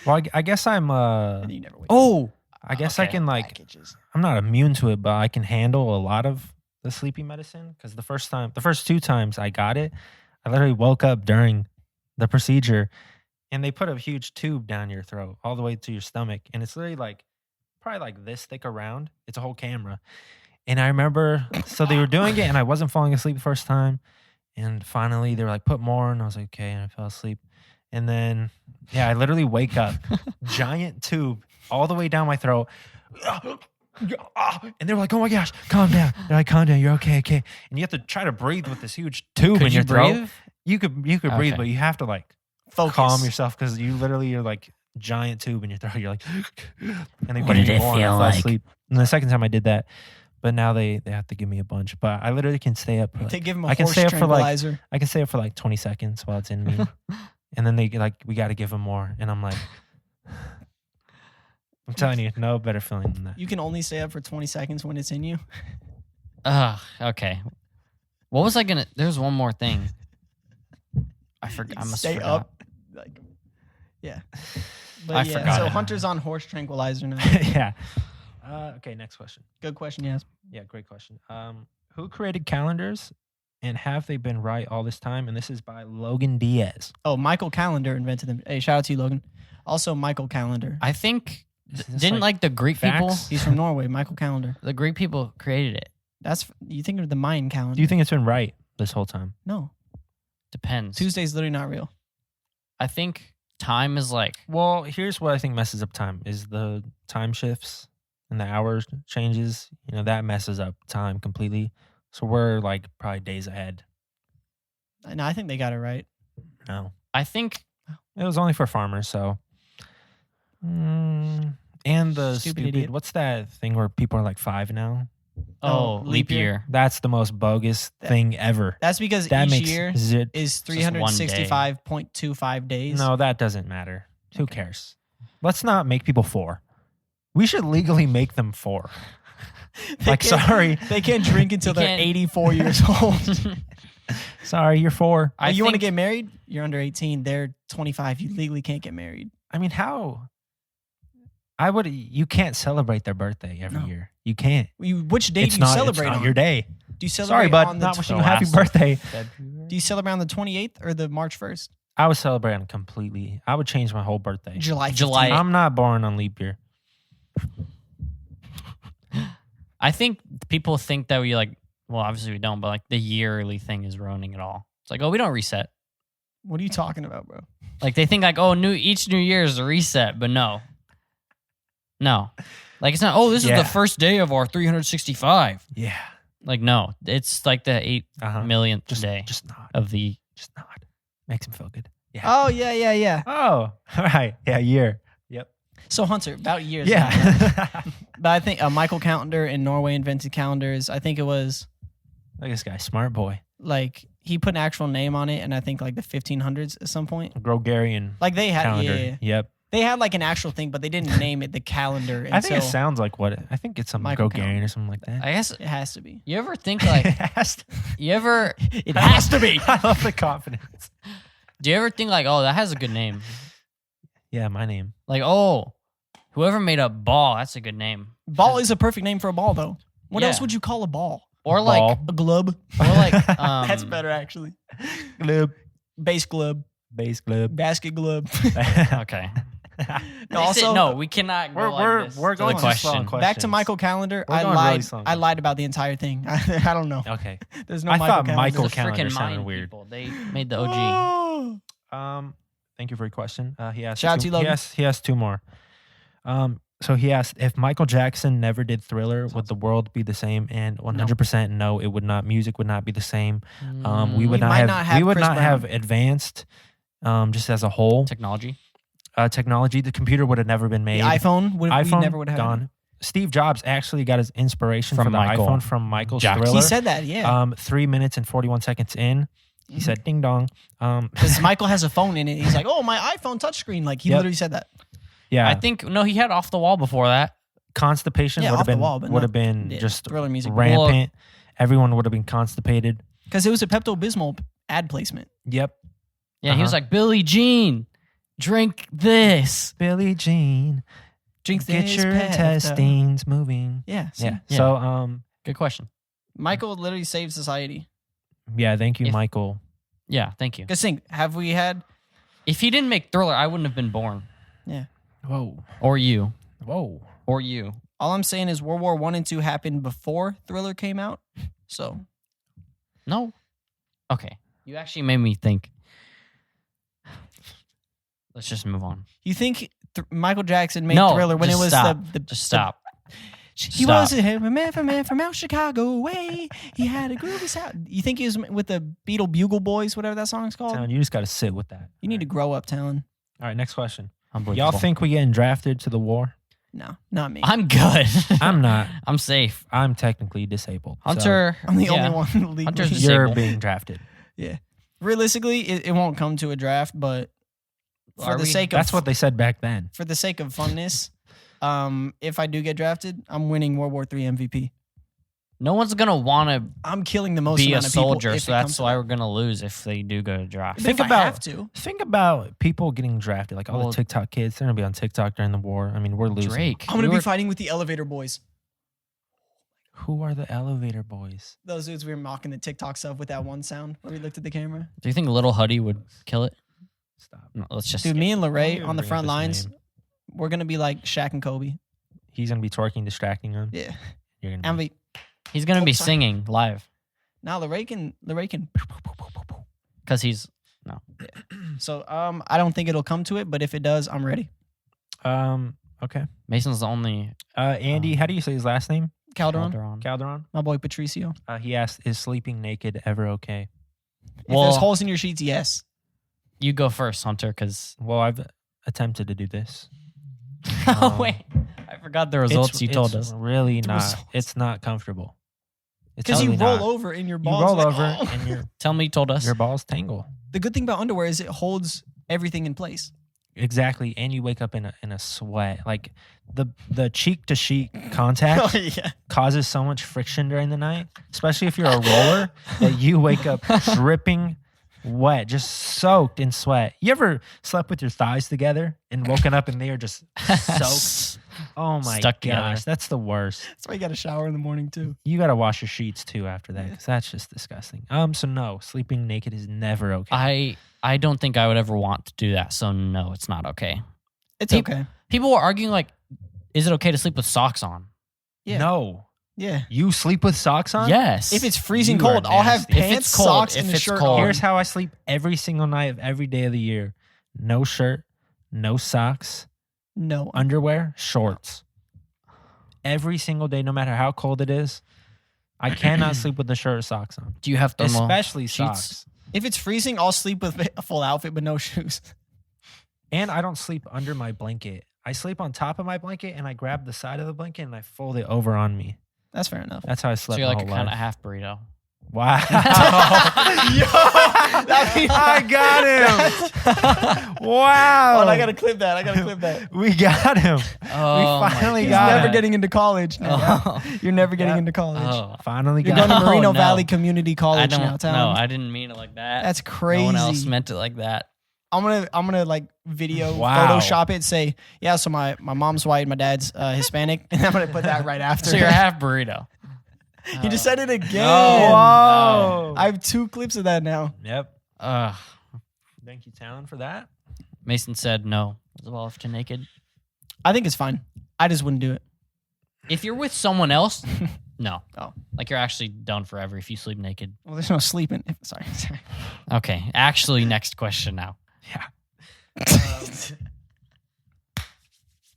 Well, I guess I'm. And you never wake up. Oh, I guess okay. I can like. Packages. I'm not immune to it, but I can handle a lot of the sleepy medicine because the first 2 times I got it, I literally woke up during the procedure, and they put a huge tube down your throat all the way to your stomach, and it's literally like probably like this thick around. It's a whole camera, and I remember so they were doing it, and I wasn't falling asleep the first time, and finally they were like put more, and I was like okay, and I fell asleep, and then yeah, I literally wake up, giant tube all the way down my throat. And they were like, "Oh my gosh, calm down." They're like, "Calm down, you're okay." And you have to try to breathe with this huge tube Could in you your throat. breathe? You could breathe, Okay. but you have to like Focus. calm yourself because you literally are like giant tube in your throat. You're like, and they What put did me it more and I feel fell like? asleep. And the second time I did that, but now they have to give me a bunch. But I literally can stay up. For They like, give him a I can horse stay up for like tranquilizer. I can stay up for like 20 seconds while it's in me, and then they like we got to give them more, and I'm like. I'm telling you, no better feeling than that. You can only stay up for 20 seconds when it's in you. Okay. What was I gonna? There's one more thing. I forgot. I must stay forgot. up. Like, yeah. But I yeah, forgot so it. Hunter's on horse tranquilizer now. Yeah. Okay, next question. Good question, yes. Yeah, great question. Who created calendars and have they been right all this time? And this is by Logan Diaz. Oh, Michael Calendar invented them. Hey, shout out to you, Logan. Also, Michael Calendar. I think Is this didn't like the Greek people. facts? He's from Norway. Michael Calendar. The Greek people created it. That's you think of the Mayan calendar. Do you think it's been right this whole time? No. Depends. Tuesday's literally not real. I think time is like Well, here's what I think messes up time is the time shifts and the hours changes. You know, that messes up time completely. So we're like probably days ahead. No, I think they got it right. No. I think It was only for farmers, so And the Stupid stupid, idiot. what's that thing where people are like 5 now? Oh, leap year. That's the most bogus thing ever. That's because That each makes year zit. is just one day. 365.25 days. No, that doesn't matter. Who cares? Let's not make people 4. We should legally make them 4. Like, can't- sorry. They can't drink until You they're can't- 84 years old. Sorry, you're 4. You want to get married? You're under 18. They're 25. You legally can't get married. I mean, how? You can't celebrate their birthday every No. year. You can't. Which day It's do you not, celebrate it's not on? your day. Do you celebrate Sorry, bud. on the Not tw- wishing the you happy last- birthday. Do you celebrate on the 28th or the March 1st? I would celebrate on completely. I would change my whole birthday. July 15th. July. I'm not born on leap year. I think people think that we like. Well, obviously we don't, but like the yearly thing is ruining it all. It's like, oh, we don't reset. What are you talking about, bro? Like they think like, oh, each new year is a reset, but no. Like it's not. Oh, this is Yeah. the first day of our 365. Yeah. Like no, it's like the 8 Uh-huh. millionth Just, day just nod. of the. Just nod. Makes him feel good. Yeah. Oh, yeah. Oh, all right. Yeah, year. Yep. So, Hunter, about years. Yeah. But I think Michael Calendar in Norway invented calendars. I think it was Look at this guy, smart boy. like he put an actual name on it, and I think like the 1500s at some point. Gregorian Like they had, calendar. yeah. Yep. They had like an actual thing, but they didn't name it the calendar. I think it until- sounds like what I think it's some Michael Gregorian calendar. or something like that. I guess it has to be. you ever think like It has to- you ever It has to be. I love the confidence. do you ever think like, oh, that has a good name? Yeah, my name. Like, oh, whoever made a ball, that's a good name. Ball is a perfect name for a ball, though. What Yeah. else would you call a ball? Or like, Ball. A glove. or like, That's better, actually. Glub. Base glove. Base glub. Basket glove. Okay. Also, no, we cannot. Go We're this we're to the going too slow on question. questions. back to Michael Calendar. We're I going lied. really slow. I lied about the entire thing. I don't know. Okay. There's no I Michael thought Calendar. Michael The Calendar freaking sounded Mayan weird. people. They made the OG. Thank you for your question. He asked. Shout out to you, Logan. He has 2 more. So he asked if Michael Jackson never did Thriller, would the world be the same? And 100% no, it would not. Music would not be the same. We would We not might have. not have we would Chris not Brown. have advanced. Just as a whole, Technology. technology. The computer would have never been The made. iPhone. We iPhone never would have had it. gone. Steve Jobs actually got his inspiration From for the Michael iPhone from Michael's Jackson. Thriller. He said that. Yeah. 3 minutes and 41 seconds in, he Mhm. said, "Ding dong." Because Michael has a phone in it. He's like, oh, my iPhone touchscreen. Like he Yep. literally said that. Yeah, I think no, he had off the wall before that. constipation Yeah, would off have the been wall, but would not- have been yeah, just Thriller music. rampant. Everyone would have been constipated. Because it was a Pepto Bismol ad placement. Yep. Yeah, he was Uh-huh. like, Billie Jean, drink this. Billie Jean, Drink get this your Pepto. intestines moving. Yeah. See? Yeah. Yeah. So Good question. Michael literally saved society. yeah, thank you, If- Michael. Yeah, thank you. Because think, have we had? If he didn't make Thriller, I wouldn't have been born. Whoa. Or you. Whoa. Or you. All I'm saying is World War I and II happened before Thriller came out. So No. Okay. You actually made me think. Let's just move on. you think Michael Jackson made No, Thriller when it just was stop. the Just stop. He Stop. was a man from out Chicago way. He had a groovy sound. You think he was with the Beatle Bugle Boys, whatever that song's called? Talon, you just got to sit with that. You need to grow up, Talon. All right, next question. Unbelievable. Y'all think we getting drafted to the war? No, not me. I'm good. I'm not. I'm safe. I'm technically disabled. so Hunter. I'm the yeah. only one legally. Hunter's you're disabled. being drafted. Realistically, it won't come to a draft, but for Are the we? sake of That's what they said back then. for the sake of funness, if I do get drafted, I'm winning World War III MVP. No one's gonna want to I'm killing the most be a amount of people soldier, if so it that's comes to why that. we're gonna lose if they do go to draft. If Think I about- have to. Think about people getting drafted, like all Well, the TikTok kids. They're gonna be on TikTok during the war. I mean, we're losing. Drake. I'm gonna we be were- fighting with the elevator boys. Who are the elevator boys? Those dudes we were mocking the TikTok stuff with that one sound where we looked at the camera. Do you think Little Huddy would kill it? Stop. No, let's just. Dude, me and Don't Lorray even on the bring up front his lines, name. we're gonna be like Shaq and Kobe. He's gonna be twerking, distracting them. Yeah. You're And gonna be. He's gonna Oh, be sorry. singing live now Lorray can because he's. So I don't think it'll come to it, but if it does, I'm ready. Okay. Mason's the only. Andy, how do you say his last name? Calderon, Calderon. my boy Patricio. He asked, "Is sleeping naked ever okay?" If Well- there's holes in your sheets, yes. You go first, Hunter, because. Well, I've attempted to do this. Oh wait. forgot the results you told us. Really The not. results. It's not comfortable. It's Because you really roll not. over and your You balls. roll like, over oh. and Tell me you told us. your balls tangle. The good thing about underwear is it holds everything in place. Exactly, and you wake up in a sweat. Like the cheek to cheek contact yeah. causes so much friction during the night, especially if you're a roller, that you wake up dripping wet, just soaked in sweat. You ever slept with your thighs together and woken up and they are just soaked? Oh my Stuck gosh, together. that's the worst. That's why you got to shower in the morning too. You got to wash your sheets too after that because that's just disgusting. So no, sleeping naked is never okay. I don't think I would ever want to do that. So no, it's not okay. It's Peop- okay. People were arguing like, is it okay to sleep with socks on? Yeah. No, Yeah. you sleep with socks on? Yes. If it's freezing You are cold, I'll have nasty. If pants, it's cold, socks, if and a it's shirt cold. on. Here's how I sleep every single night of every day of the year: no shirt, no socks, No. underwear, shorts. Every single day, no matter how cold it is, I cannot sleep with the shirt or socks on. Do you have thermal Especially sheets? socks. If it's freezing, I'll sleep with a full outfit but no shoes. And I don't sleep under my blanket. I sleep on top of my blanket and I grab the side of the blanket and I fold it over on me. That's fair enough. That's how I So slept you're my like a whole kind of life. half burrito. Wow. That'd be- I got him. Wow. Hold on, I gotta clip that. I gotta clip that. We got him. Oh, we finally He's got never him. getting into college now. Oh. You're never getting Yeah. into college. Oh. Finally You're got going to him. Moreno no. Valley Community I College don't now. Town. know. I didn't mean it like that. That's crazy. No one else meant it like that. I'm gonna like video Wow. Photoshop it. Say yeah. So my mom's white, my dad's Hispanic, and I'm gonna put that right after. So you're a half burrito. You just said it again. Whoa. I have 2 clips of that now. Yep. Ugh. Thank you, Talon, for that. Mason said no. As well, if you're naked. I think it's fine. I just wouldn't do it. If you're with someone else, no. Oh. Like you're actually done forever if you sleep naked. Well, there's no sleeping. Sorry. Okay. Actually, next question now. Yeah.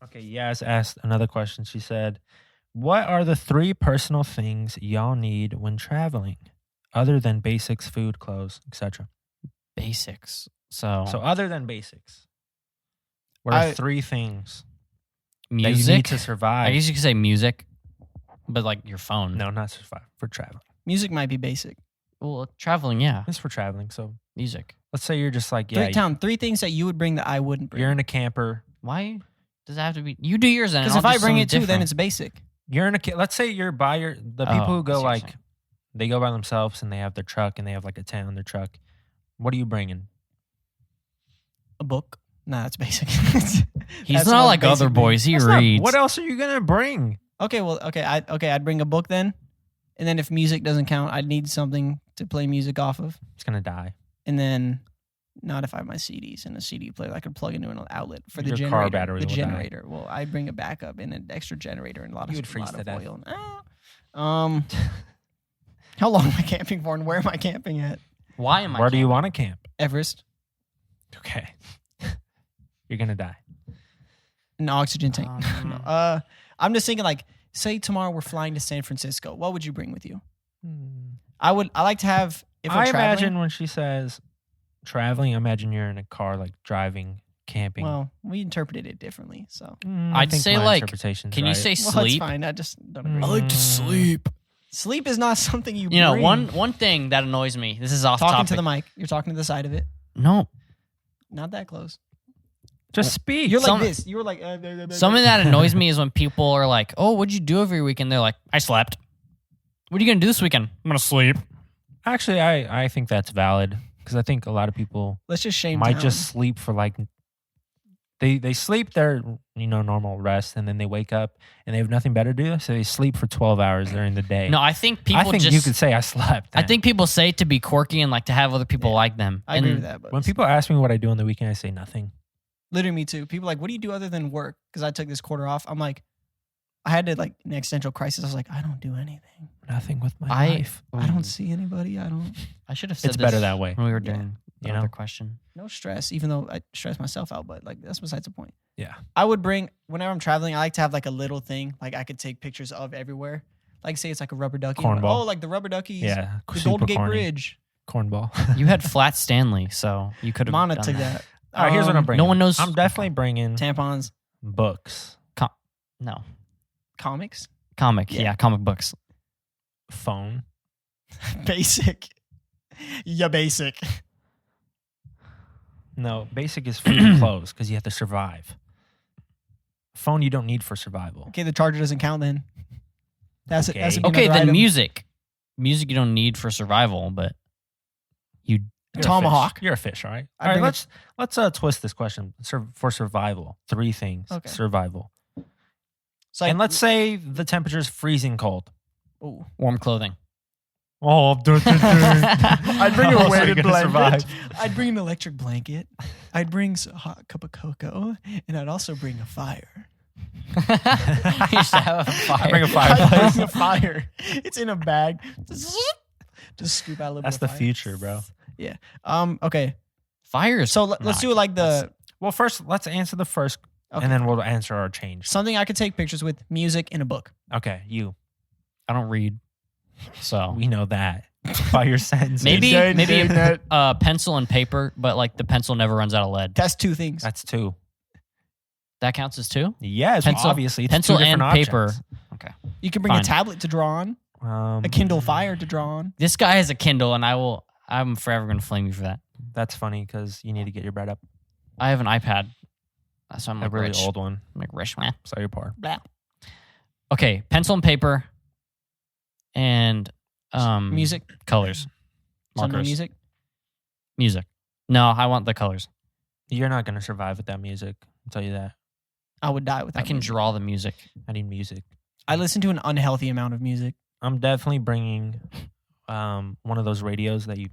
Okay, Yaz asked another question. She said, what are the 3 personal things y'all need when traveling, other than basics, food, clothes, etc.? Basics. So, So other than basics, what are I- 3 things that you need music. to I survive? guess you could say music, but like your phone. No, not survive. For traveling. Music might be basic. Well, traveling, yeah. It's for traveling. So Music. let's say you're just like, yeah, 3 things that you would bring that I wouldn't bring. you're in a camper. Why does it have to be? You do yours then. Because if I'll I do bring something it too, then different. it's basic. You're in a let's say you're by the people Oh, who I go see what you're like saying. they go by themselves and they have their truck and they have like a tent on their truck. What are you bringing? A book. Nah, that's basic. He's That's not one like other basic boys. He That's not- reads. what else are you gonna bring? Okay, well, I'd bring a book then. And then if music doesn't count, I'd need something to play music off of. It's gonna die. And then not if I have my CDs and a CD player that I could plug into an outlet for the Your generator. car battery the will die. generator. Well, I'd bring a backup and an extra generator and a lot You of would freeze lot to of death. oil. How long am I camping for and where am I camping at? Why am I? Where do you camping? want to camp? Everest. Okay. You're gonna die. An oxygen tank. Um, No, I'm just thinking like, say tomorrow we're flying to San Francisco. What would you bring with you? I like to have if we're I traveling. imagine when she says traveling, I imagine you're in a car like driving, camping. Well, we interpreted it differently, so I I'd think say, my like, interpretation's Can you right. say well, it's sleep? fine. I just don't agree. I like to sleep. Sleep is not something you. You know, bring. one thing that annoys me. This is off talking topic. to the mic. You're talking to the side of it. No, Not that close. Just speak. You're like Some- this. You were like. something that annoys me is when people are like, "Oh, what'd you do over your weekend?" They're like, "I slept." What are you gonna do this weekend? I'm gonna sleep. Actually, I think that's valid because I think a lot of people Let's just shame. might town. just sleep for like they sleep their normal rest and then they wake up and they have nothing better to do, so they sleep for 12 hours during the day. No, I think people I think just. you could say I slept. I then. think people say it to be quirky and like to have other people like them. I agree And with that. But when people ask me what I do on the weekend, I say nothing. literally me too. People are like, what do you do other than work? Because I took this quarter off. I'm like, I had to like an existential crisis. I was like, I don't do anything. Nothing with my I- life. I don't see anybody. I don't. I should have said It's this better that way. when we were Yeah. doing the You know? other question. No stress, even though I stress myself out. But like that's besides the point. Yeah. I would bring whenever I'm traveling. I like to have like a little thing like I could take pictures of everywhere. Like say it's like a rubber ducky. Cornball. Oh, like the rubber duckies. Yeah. The super Golden Gate corny. Bridge. Cornball. You had flat Stanley, so you could have. Mana done took that. All right, here's what I'm bringing. No one knows- I'm definitely bringing Tampons. books. No, Comics. Comic. Yeah. Yeah, comic books. Phone. Basic. Yeah, basic. No, basic is food and clothes because you have to survive. Phone you don't need for survival. Okay, the charger doesn't count then. That's it. That's Okay. Okay, another then item. music. Music you don't need for survival, but you. You're a Tomahawk. fish. You're a fish, all right? I All right, bring let's twist this question for survival. 3 things. Okay. Survival. So And let's say the temperature is freezing cold. Ooh. Warm clothing. Oh, I'd bring a How else are you weighted gonna blanket. survive? I'd bring an electric blanket. I'd bring a hot cup of cocoa, and I'd also bring a fire. You should have a fire. I bring a I'd fireplace. bring a fire. It's in a bag. Just scoop out a little That's bit the of fire. future, bro. Yeah. Okay. Fire is So let's do it like the Well, first, let's answer the first, okay. and then we'll answer our change. something I could take pictures with, music in a book. Okay, you. I don't read, so We know that by your sentences. maybe Dang, maybe dang that. pencil and paper, but like the pencil never runs out of lead. That's 2 things. That's 2. That counts as 2. Yes, Pencil- obviously. It's pencil 2 different and paper. objects. You can bring a Fine. tablet to draw on, a Kindle Fire to draw on. This guy has a Kindle, and I'm forever going to flame you for that. That's funny because you need to get your bread up. I have an iPad, so I'm A like really rich. old one. I'm like rich man. So you're poor. Blah. Okay, pencil and paper, and Music. colors, So no markers, music. music. No, I want the colors. You're not going to survive without music. I'll tell you that. I would die without I can music. draw the music. I need music. I listen to an unhealthy amount of music. I'm definitely bringing one of those radios that you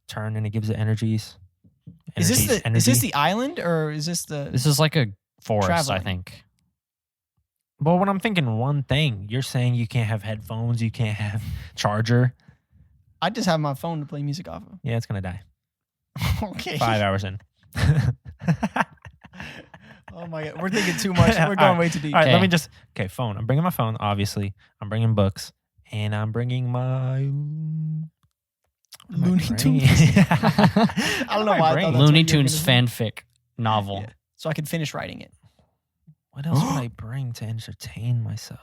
turn and it gives it energies. Is this Energy. the island or is this the This is like a forest, Traveling. I think. Well, when I'm thinking one thing, you're saying you can't have headphones, you can't have charger. I just have my phone to play music off of. Yeah, it's going to die. Okay. 5 hours in. Oh my god, we're thinking too much. We're going way too deep. All right, let Okay. me okay, phone. I'm bringing my phone, obviously. I'm bringing books. And I'm bringing my... Looney Tunes. I don't know why I thought that's Looney what you were Tunes gonna fanfic novel. Yeah. So I can finish writing it. What else would I bring to entertain myself?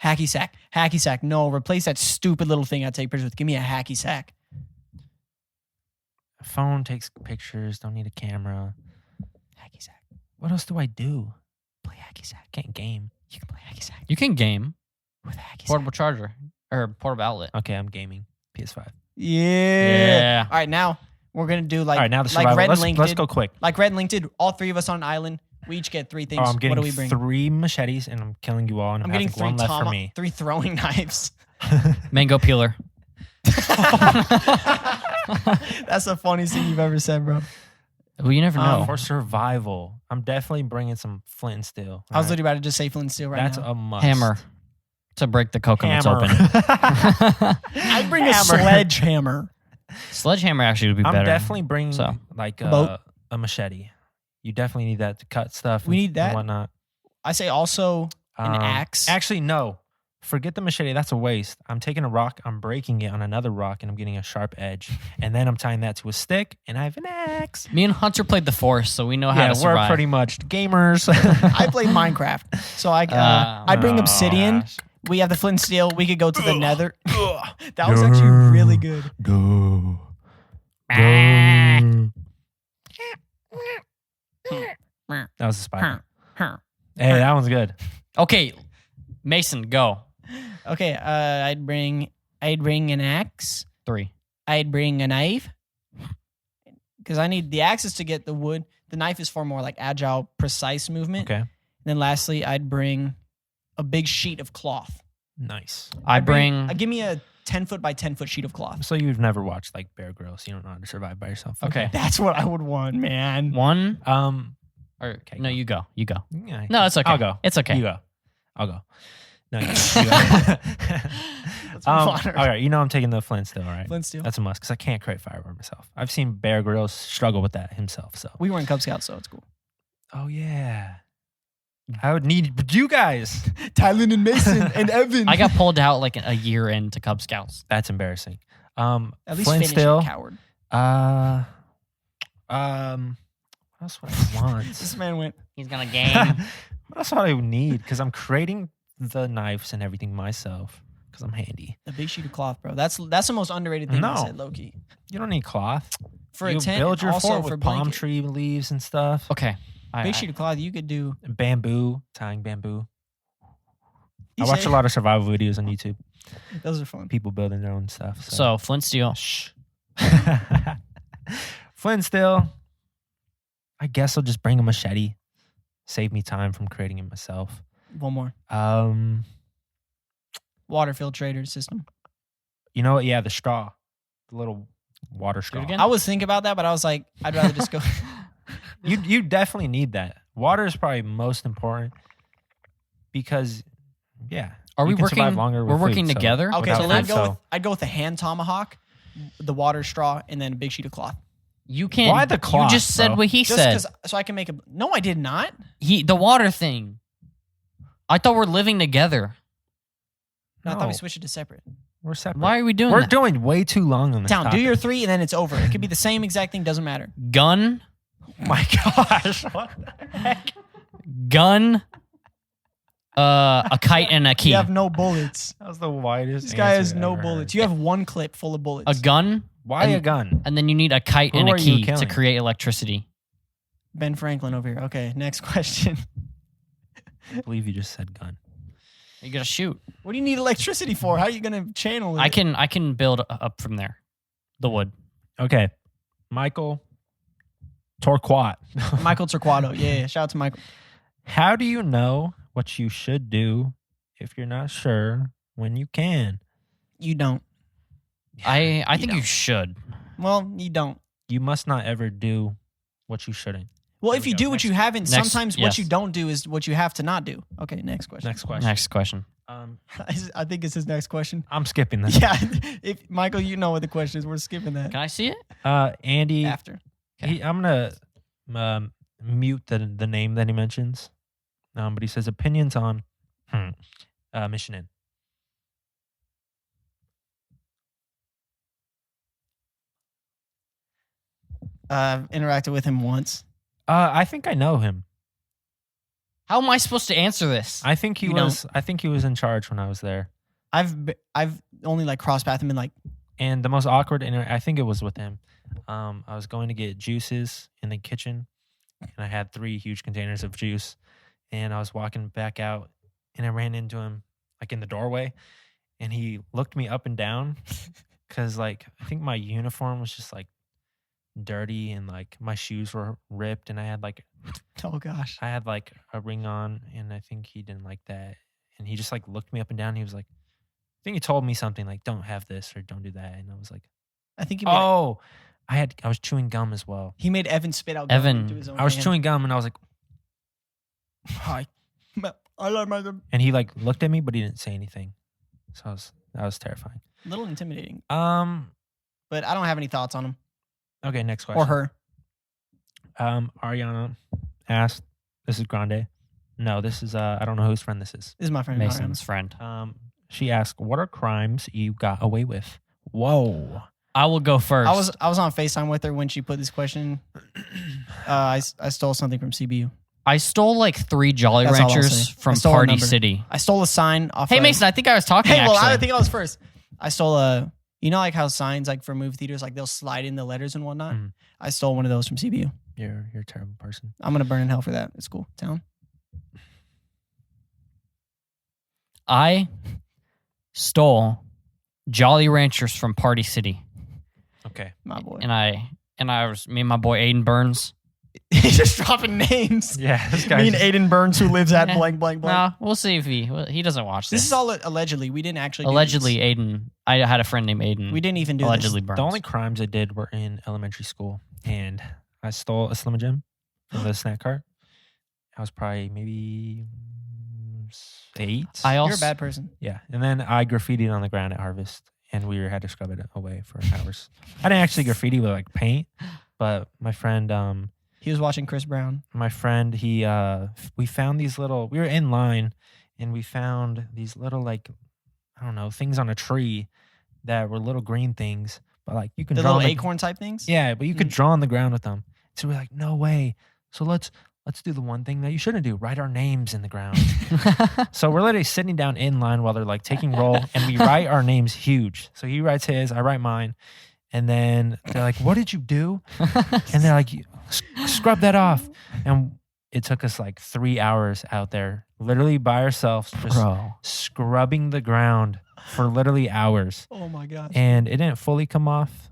Hacky sack. Hacky sack. No, replace that stupid little thing I take pictures with. Give me a hacky sack. A phone takes pictures. Don't need a camera. Hacky sack. What else do I do? Play hacky sack. Can't game. You can play hacky sack You can game with a hacky portable sack. charger or portable outlet. Okay, I'm gaming. PS5. Yeah. All right, now we're gonna do like All right, now the like survival. Red and Link Let's did. go quick. Like Red and Link did. All 3 of us on an island. We each get 3 things. Oh, I'm What getting do we bring? 3 machetes and I'm killing you all. And I'm, I'm getting having 3 one left for me. 3 throwing knives. Mango peeler. That's the funniest thing you've ever said, bro. Well, you never know. For survival, I'm definitely bringing some flint and steel. I was alright? literally about to just say flint and steel right That's now. a must. Hammer to break the coconuts Hammer. open. I'd bring a Hammer. sledgehammer. Sledgehammer actually would be I'm better. definitely bringing So. like boat. a machete. You definitely need that to cut stuff. We and- need that. and whatnot. I say also an axe. Actually, no. Forget the machete. That's a waste. I'm taking a rock. I'm breaking it on another rock, and I'm getting a sharp edge. And then I'm tying that to a stick, and I have an axe. Me and Hunter played the Force, so we know how Yeah, to survive. we're pretty much gamers. I played Minecraft, so I bring obsidian. Gosh. We have the flint and steel. We could go to the Nether. That was actually really good. Go. That was a spider. Hey, that one's good. Okay, Mason, go. Okay, I'd bring an axe. 3. I'd bring a knife because I need the axes to get the wood. The knife is for more like agile, precise movement. Okay. And then lastly, I'd bring a big sheet of cloth. Nice. I bring. Give me a 10-foot by 10-foot sheet of cloth. So you've never watched like Bear Grylls. You don't know how to survive by yourself. Okay. That's what I would want, man. 1. Or Okay, no, go. you go. You go. Yeah, No, it's okay. I'll go. It's okay. You go. I'll go. No, you go. Let's move on. All right, you know I'm taking the flint still, right? Flint steel. That's a must because I can't create fire by myself. I've seen Bear Grylls struggle with that himself. So. We were in Cub Scouts, so it's cool. Oh yeah. I would need you guys. Tylen and Mason and Evan. I got pulled out like a year into Cub Scouts. That's embarrassing. At least flint finish still. it, coward. What else would I want? This man went. He's gonna game. That's what I need because I'm creating the knives and everything myself because I'm handy. A big sheet of cloth, bro. That's the most underrated thing I No. said, low key. You don't need cloth. For you a tent, build your also fort for with palm blanket. tree leaves and stuff. Okay. Big sheet of cloth, you could do. Bamboo, tying bamboo. You I watch say- a lot of survival videos on YouTube. Those are fun. People building their own stuff. So flint steel. Shh. Flint still. I guess I'll just bring a machete. Save me time from creating it myself. One more. Water filtrator system. You know what? Yeah, the straw. The little water straw. again? I was thinking about that, but I was like, I'd rather just go. You definitely need that. Water is probably most important because, yeah. Are we you can survive working? longer We're with working food, so together. Okay, without so food, then I'd go with the hand tomahawk, the water straw, and then a big sheet of cloth. You can't. Why the cloth, You just said bro? what he Just said. 'cause- so I can make a. No, I did not. The water thing. I thought we're living together. No, I thought No, we switched it to separate. we're separate. Why are we doing We're that? doing way too long on this Town, do topic. your 3 and then it's over. It could be the same exact thing. Doesn't matter. Gun, Oh my gosh. What the heck? gun, a kite and a key. You have no bullets. That was the widest. This guy has answer no ever bullets. heard. You have one clip full of bullets. A gun, Why and- a gun? and then you need a kite Who and a are you key to killing? create electricity. Ben Franklin over here. Okay, next question. I believe you just said gun. You gotta shoot. What do you need electricity for? How are you gonna channel it? I can build up from there. The wood. Okay. Michael Torquat. Michael Torquato. Yeah. Shout out to Michael. How do you know what you should do if you're not sure when you can? You don't. I think don't. you should. Well, you don't. You must not ever do what you shouldn't. Well, There if we you go. do what Next- you haven't, next- sometimes yes. what you don't do is what you have to not do. Okay, next question. Next question. Next question. I think it's his next question. I'm skipping this. Yeah. If Michael, you know what the question is. We're skipping that Can I see it? Andy, after. I'm going to mute the name that he mentions. But he says opinions on Mission Inn. I've interacted with him once. I think I know him. How am I supposed to answer this? I think he You was. I think he was in charge when I was there. I've only like crossed path him and like And the most awkward, I think it was with him. I was going to get juices in the kitchen, and I had 3 huge containers of juice. And I was walking back out, and I ran into him like in the doorway, and he looked me up and down because like I think my uniform was just like dirty and like my shoes were ripped, and I had like oh gosh. a ring on, and I think he didn't like that, and he just like looked me up and down. And he was like, I think he told me something like, "Don't have this" or "Don't do that," and I was like, I think he made, "Oh, I was chewing gum as well. he made Evan spit out gum Evan, into his own I was hand. chewing gum, and I was like, "Hi," I love my and he like looked at me, but he didn't say anything. So that was terrifying. a little intimidating, Um. but I don't have any thoughts on him Okay, next question. or her. Ariana asked, "This is Grande." No, this is I don't know whose friend this is. This is my friend Mason's friend. She asked, "What are crimes you got away with?" Whoa. I will go first. I was on FaceTime with her when she put this question. I stole something from CBU. I stole like 3 Jolly That's all I'll Ranchers say. I from stole a Party number. City. I stole a sign off. Hey a- Mason, I think I was talking. Hey, well, actually. I think I was first. I stole a. You know, like how signs like for movie theaters, like they'll slide in the letters and whatnot. Mhm. I stole one of those from CBU. You're a terrible person. I'm gonna burn in hell for that. It's cool. Town. I stole Jolly Ranchers from Party City, Okay. My boy. and I was me and my boy Aiden Burns. He's just dropping names. Yeah, this Me guy. and Aiden Burns, who lives at Eh, blank, blank, blank. No, we'll see if he doesn't watch this. This is all allegedly. We didn't actually. allegedly Do this. Aiden. I had a friend named Aiden. We didn't even do allegedly this. Burns. The only crimes I did were in elementary school, and I stole a Slim Jim from the snack cart. I was probably maybe 8. I also You're a bad person. Yeah, and then I graffitied on the ground at Harvest, and we had to scrub it away for hours. I didn't actually graffiti with like paint, but my friend, He was watching Chris Brown. he we found these little. We were in line, and we found these little like I don't know things on a tree that were little green things, but like you can The draw little on the- acorn type things. Yeah, but you could draw on the ground with them. So we're like, no way. So let's let's do the one thing that you shouldn't do. Write our names in the ground. So we're literally sitting down in line while they're like taking roll, and we write our names huge. So he writes his, I write mine. And then they're like, what did you do? And they're like, scrub that off. And it took us like 3 hours out there, literally by ourselves, just scrubbing the ground for literally hours. Oh my gosh. And it didn't fully come off.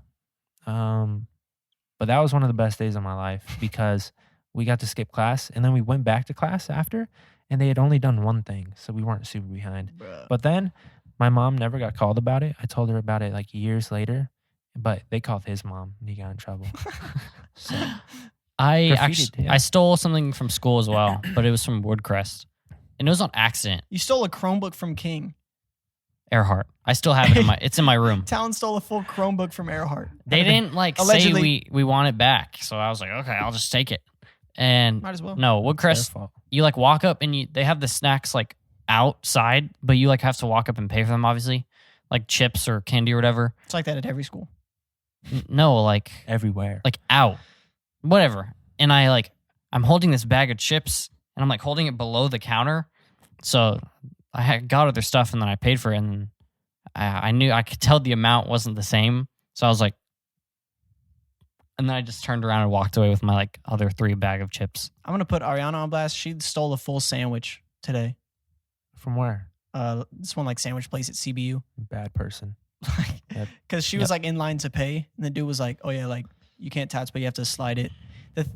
But that was one of the best days of my life because we got to skip class. And then we went back to class after, and they had only done one thing. So we weren't super behind. Bruh. But then my mom never got called about it. I told her about it like years later. But they called his mom and he got in trouble. So, I stole something from school as well, but it was from Woodcrest. And it was on accident. You stole a Chromebook from King. Earhart. I still have it it's in my room. Talon stole a full Chromebook from Earhart. They didn't allegedly say we want it back. So I was like, okay, I'll just take it. And might as well. No, Woodcrest, you like walk up and they have the snacks like outside, but you like have to walk up and pay for them, obviously. Like chips or candy or whatever. It's like that at every school. No, like everywhere. Like out. Whatever. And I'm holding this bag of chips and I'm like holding it below the counter. So I got other stuff and then I paid for it and I knew I could tell the amount wasn't the same. So I was like, and then I just turned around and walked away with my like other 3 bag of chips. I'm going to put Ariana on blast. She stole a full sandwich today. From where? This one like sandwich place at CBU. Bad person. Because she was like in line to pay, and the dude was like, "Oh yeah, like you can't touch, but you have to slide it."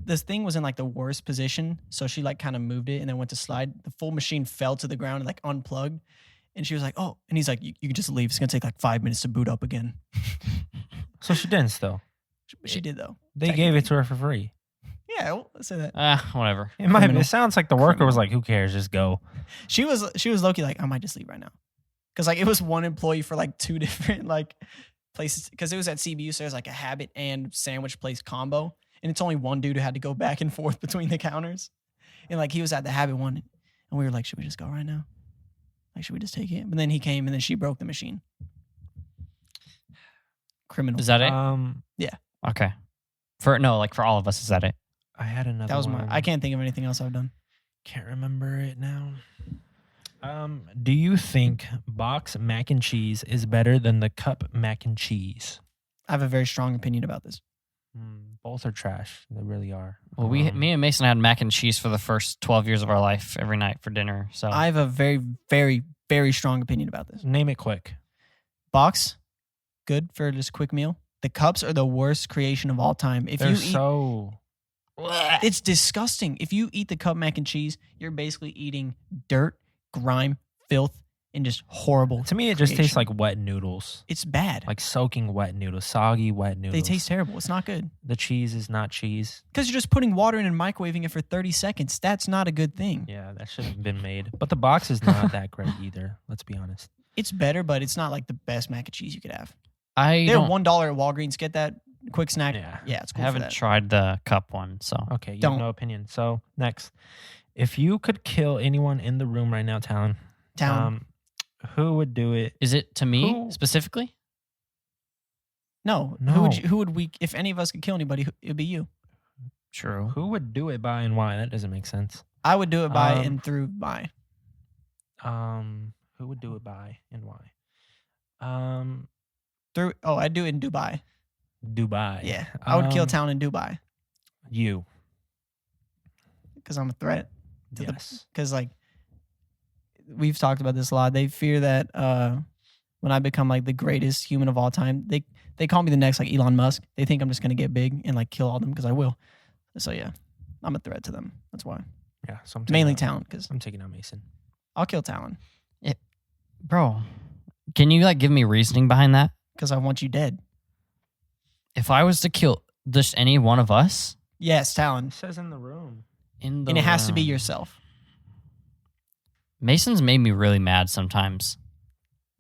This thing was in like the worst position, so she like kind of moved it and then went to slide. The full machine fell to the ground and like unplugged, and she was like, "Oh," and he's like, "You can just leave. It's gonna take like 5 minutes to boot up again." So she didn't still. She did though. They gave it to her for free. Yeah, let's say that. Whatever. It sounds like the worker was like, "Who cares? Just go." She was low-key like, "I might just leave right now." Because like it was one employee for like 2 different like places. Because it was at CBU, so there's like a Habit and sandwich place combo, and it's only one dude who had to go back and forth between the counters. And like he was at the Habit one, and we were like, "Should we just go right now? Like, should we just take it?" But then he came, and then she broke the machine. Criminal. Is that it? Yeah. Okay. For all of us, is that it? I had another. That was one. I can't think of anything else I've done. Can't remember it now. Do you think box mac and cheese is better than the cup mac and cheese? I have a very strong opinion about this. Both are trash. They really are. Well, me and Mason had mac and cheese for the first 12 years of our life every night for dinner. So I have a very, very, very strong opinion about this. Name it quick. Box, good for just a quick meal. The cups are the worst creation of all time. It's disgusting. If you eat the cup mac and cheese, you're basically eating dirt, grime, filth, and just horrible. To me, it just tastes like wet noodles. It's bad. Like soaking wet noodles, soggy wet noodles. They taste terrible. It's not good. The cheese is not cheese. Because you're just putting water in and microwaving it for 30 seconds. That's not a good thing. Yeah, that should have been made. But the box is not that great either. Let's be honest. It's better, but it's not like the best mac and cheese you could have. They're $1 at Walgreens. Get that quick snack. Yeah, it's cool. I haven't tried the cup one, so okay. You have no opinion. So next, if you could kill anyone in the room right now, Talon, who would do it? Is it to me specifically? No. Who would we? If any of us could kill anybody, it'd be you. True. Who would do it by and why? That doesn't make sense. I would do it by and through by. Who would do it by and why? Through. Oh, I'd do it in Dubai. Dubai. Yeah, I would kill Town in Dubai. You. Because I'm a threat. Yes. Because like we've talked about this a lot. They fear that when I become like the greatest human of all time, they call me the next like Elon Musk. They think I'm just gonna get big and like kill all them because I will. So yeah, I'm a threat to them. That's why. Yeah. So mainly Talon because I'm taking out Mason. I'll kill Talon. Bro, can you like give me reasoning behind that? Because I want you dead. If I was to kill just any one of us? Yes, Talon. It says in the room. And it has to be yourself. Mason's made me really mad sometimes.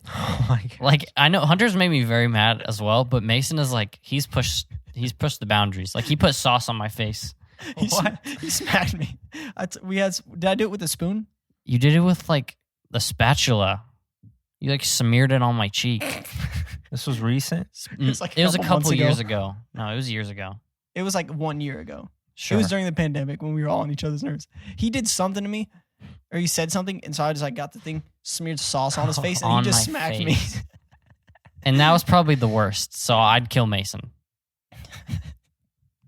Oh my God. Like, I know Hunter's made me very mad as well, but Mason is like, he's pushed the boundaries. Like, he put sauce on my face. He smacked me. Did I do it with a spoon? You did it with like the spatula. You like smeared it on my cheek. This was recent? It was, like a couple years ago. No, it was years ago. It was like 1 year ago. Sure. It was during the pandemic when we were all on each other's nerves. He did something to me, or he said something, and so I just like got the thing, smeared sauce on his face, and he On just my smacked face. me. And that was probably the worst. So I'd kill Mason.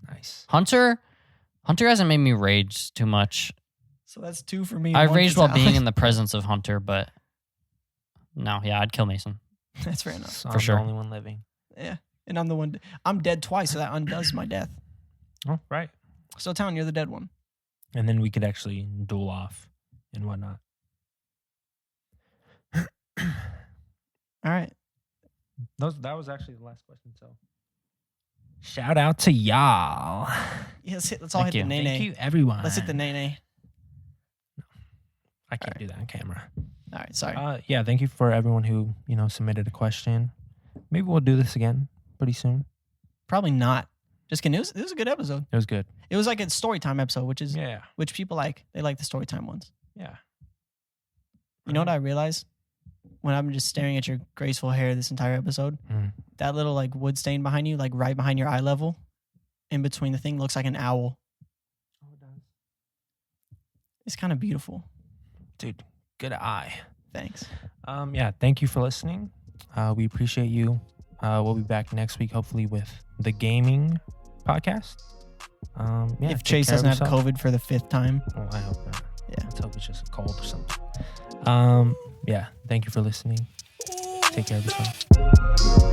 Nice. Hunter hasn't made me rage too much. So that's 2 for me. I and 1 for raged while being Talon. in the presence of Hunter, but no, yeah, I'd kill Mason. That's fair enough. So For I'm sure. the only one living. Yeah, and I'm the one. I'm dead twice, so that undoes my death. Oh, right. So Talon, you're the dead one. And then we could actually duel off and whatnot. All right. That was actually the last question. So, shout out to y'all. Yes, let's all Thank hit you. the nay Thank nay. you, everyone. Let's hit the nay nay. I can't do that on camera. All right, sorry. Yeah, thank you for everyone who submitted a question. Maybe we'll do this again pretty soon. Probably not. Just kidding. It was a good episode. It was good. It was like a story time episode, Yeah, which people like. They like the story time ones. yeah. You know what I realized when I'm just staring at your graceful hair this entire episode? Mm. That little like wood stain behind you, like right behind your eye level, in between the thing, looks like an owl. It's kind of beautiful. Dude, good eye. Thanks. Yeah, thank you for listening. We appreciate you. We'll be back next week, hopefully, with the gaming podcast. Yeah, If take Chase care of doesn't have yourself. COVID for the 5th time. Well, I hope not. Yeah. Let's hope it's just a cold or something. Yeah, thank you for listening. Take care of yourself.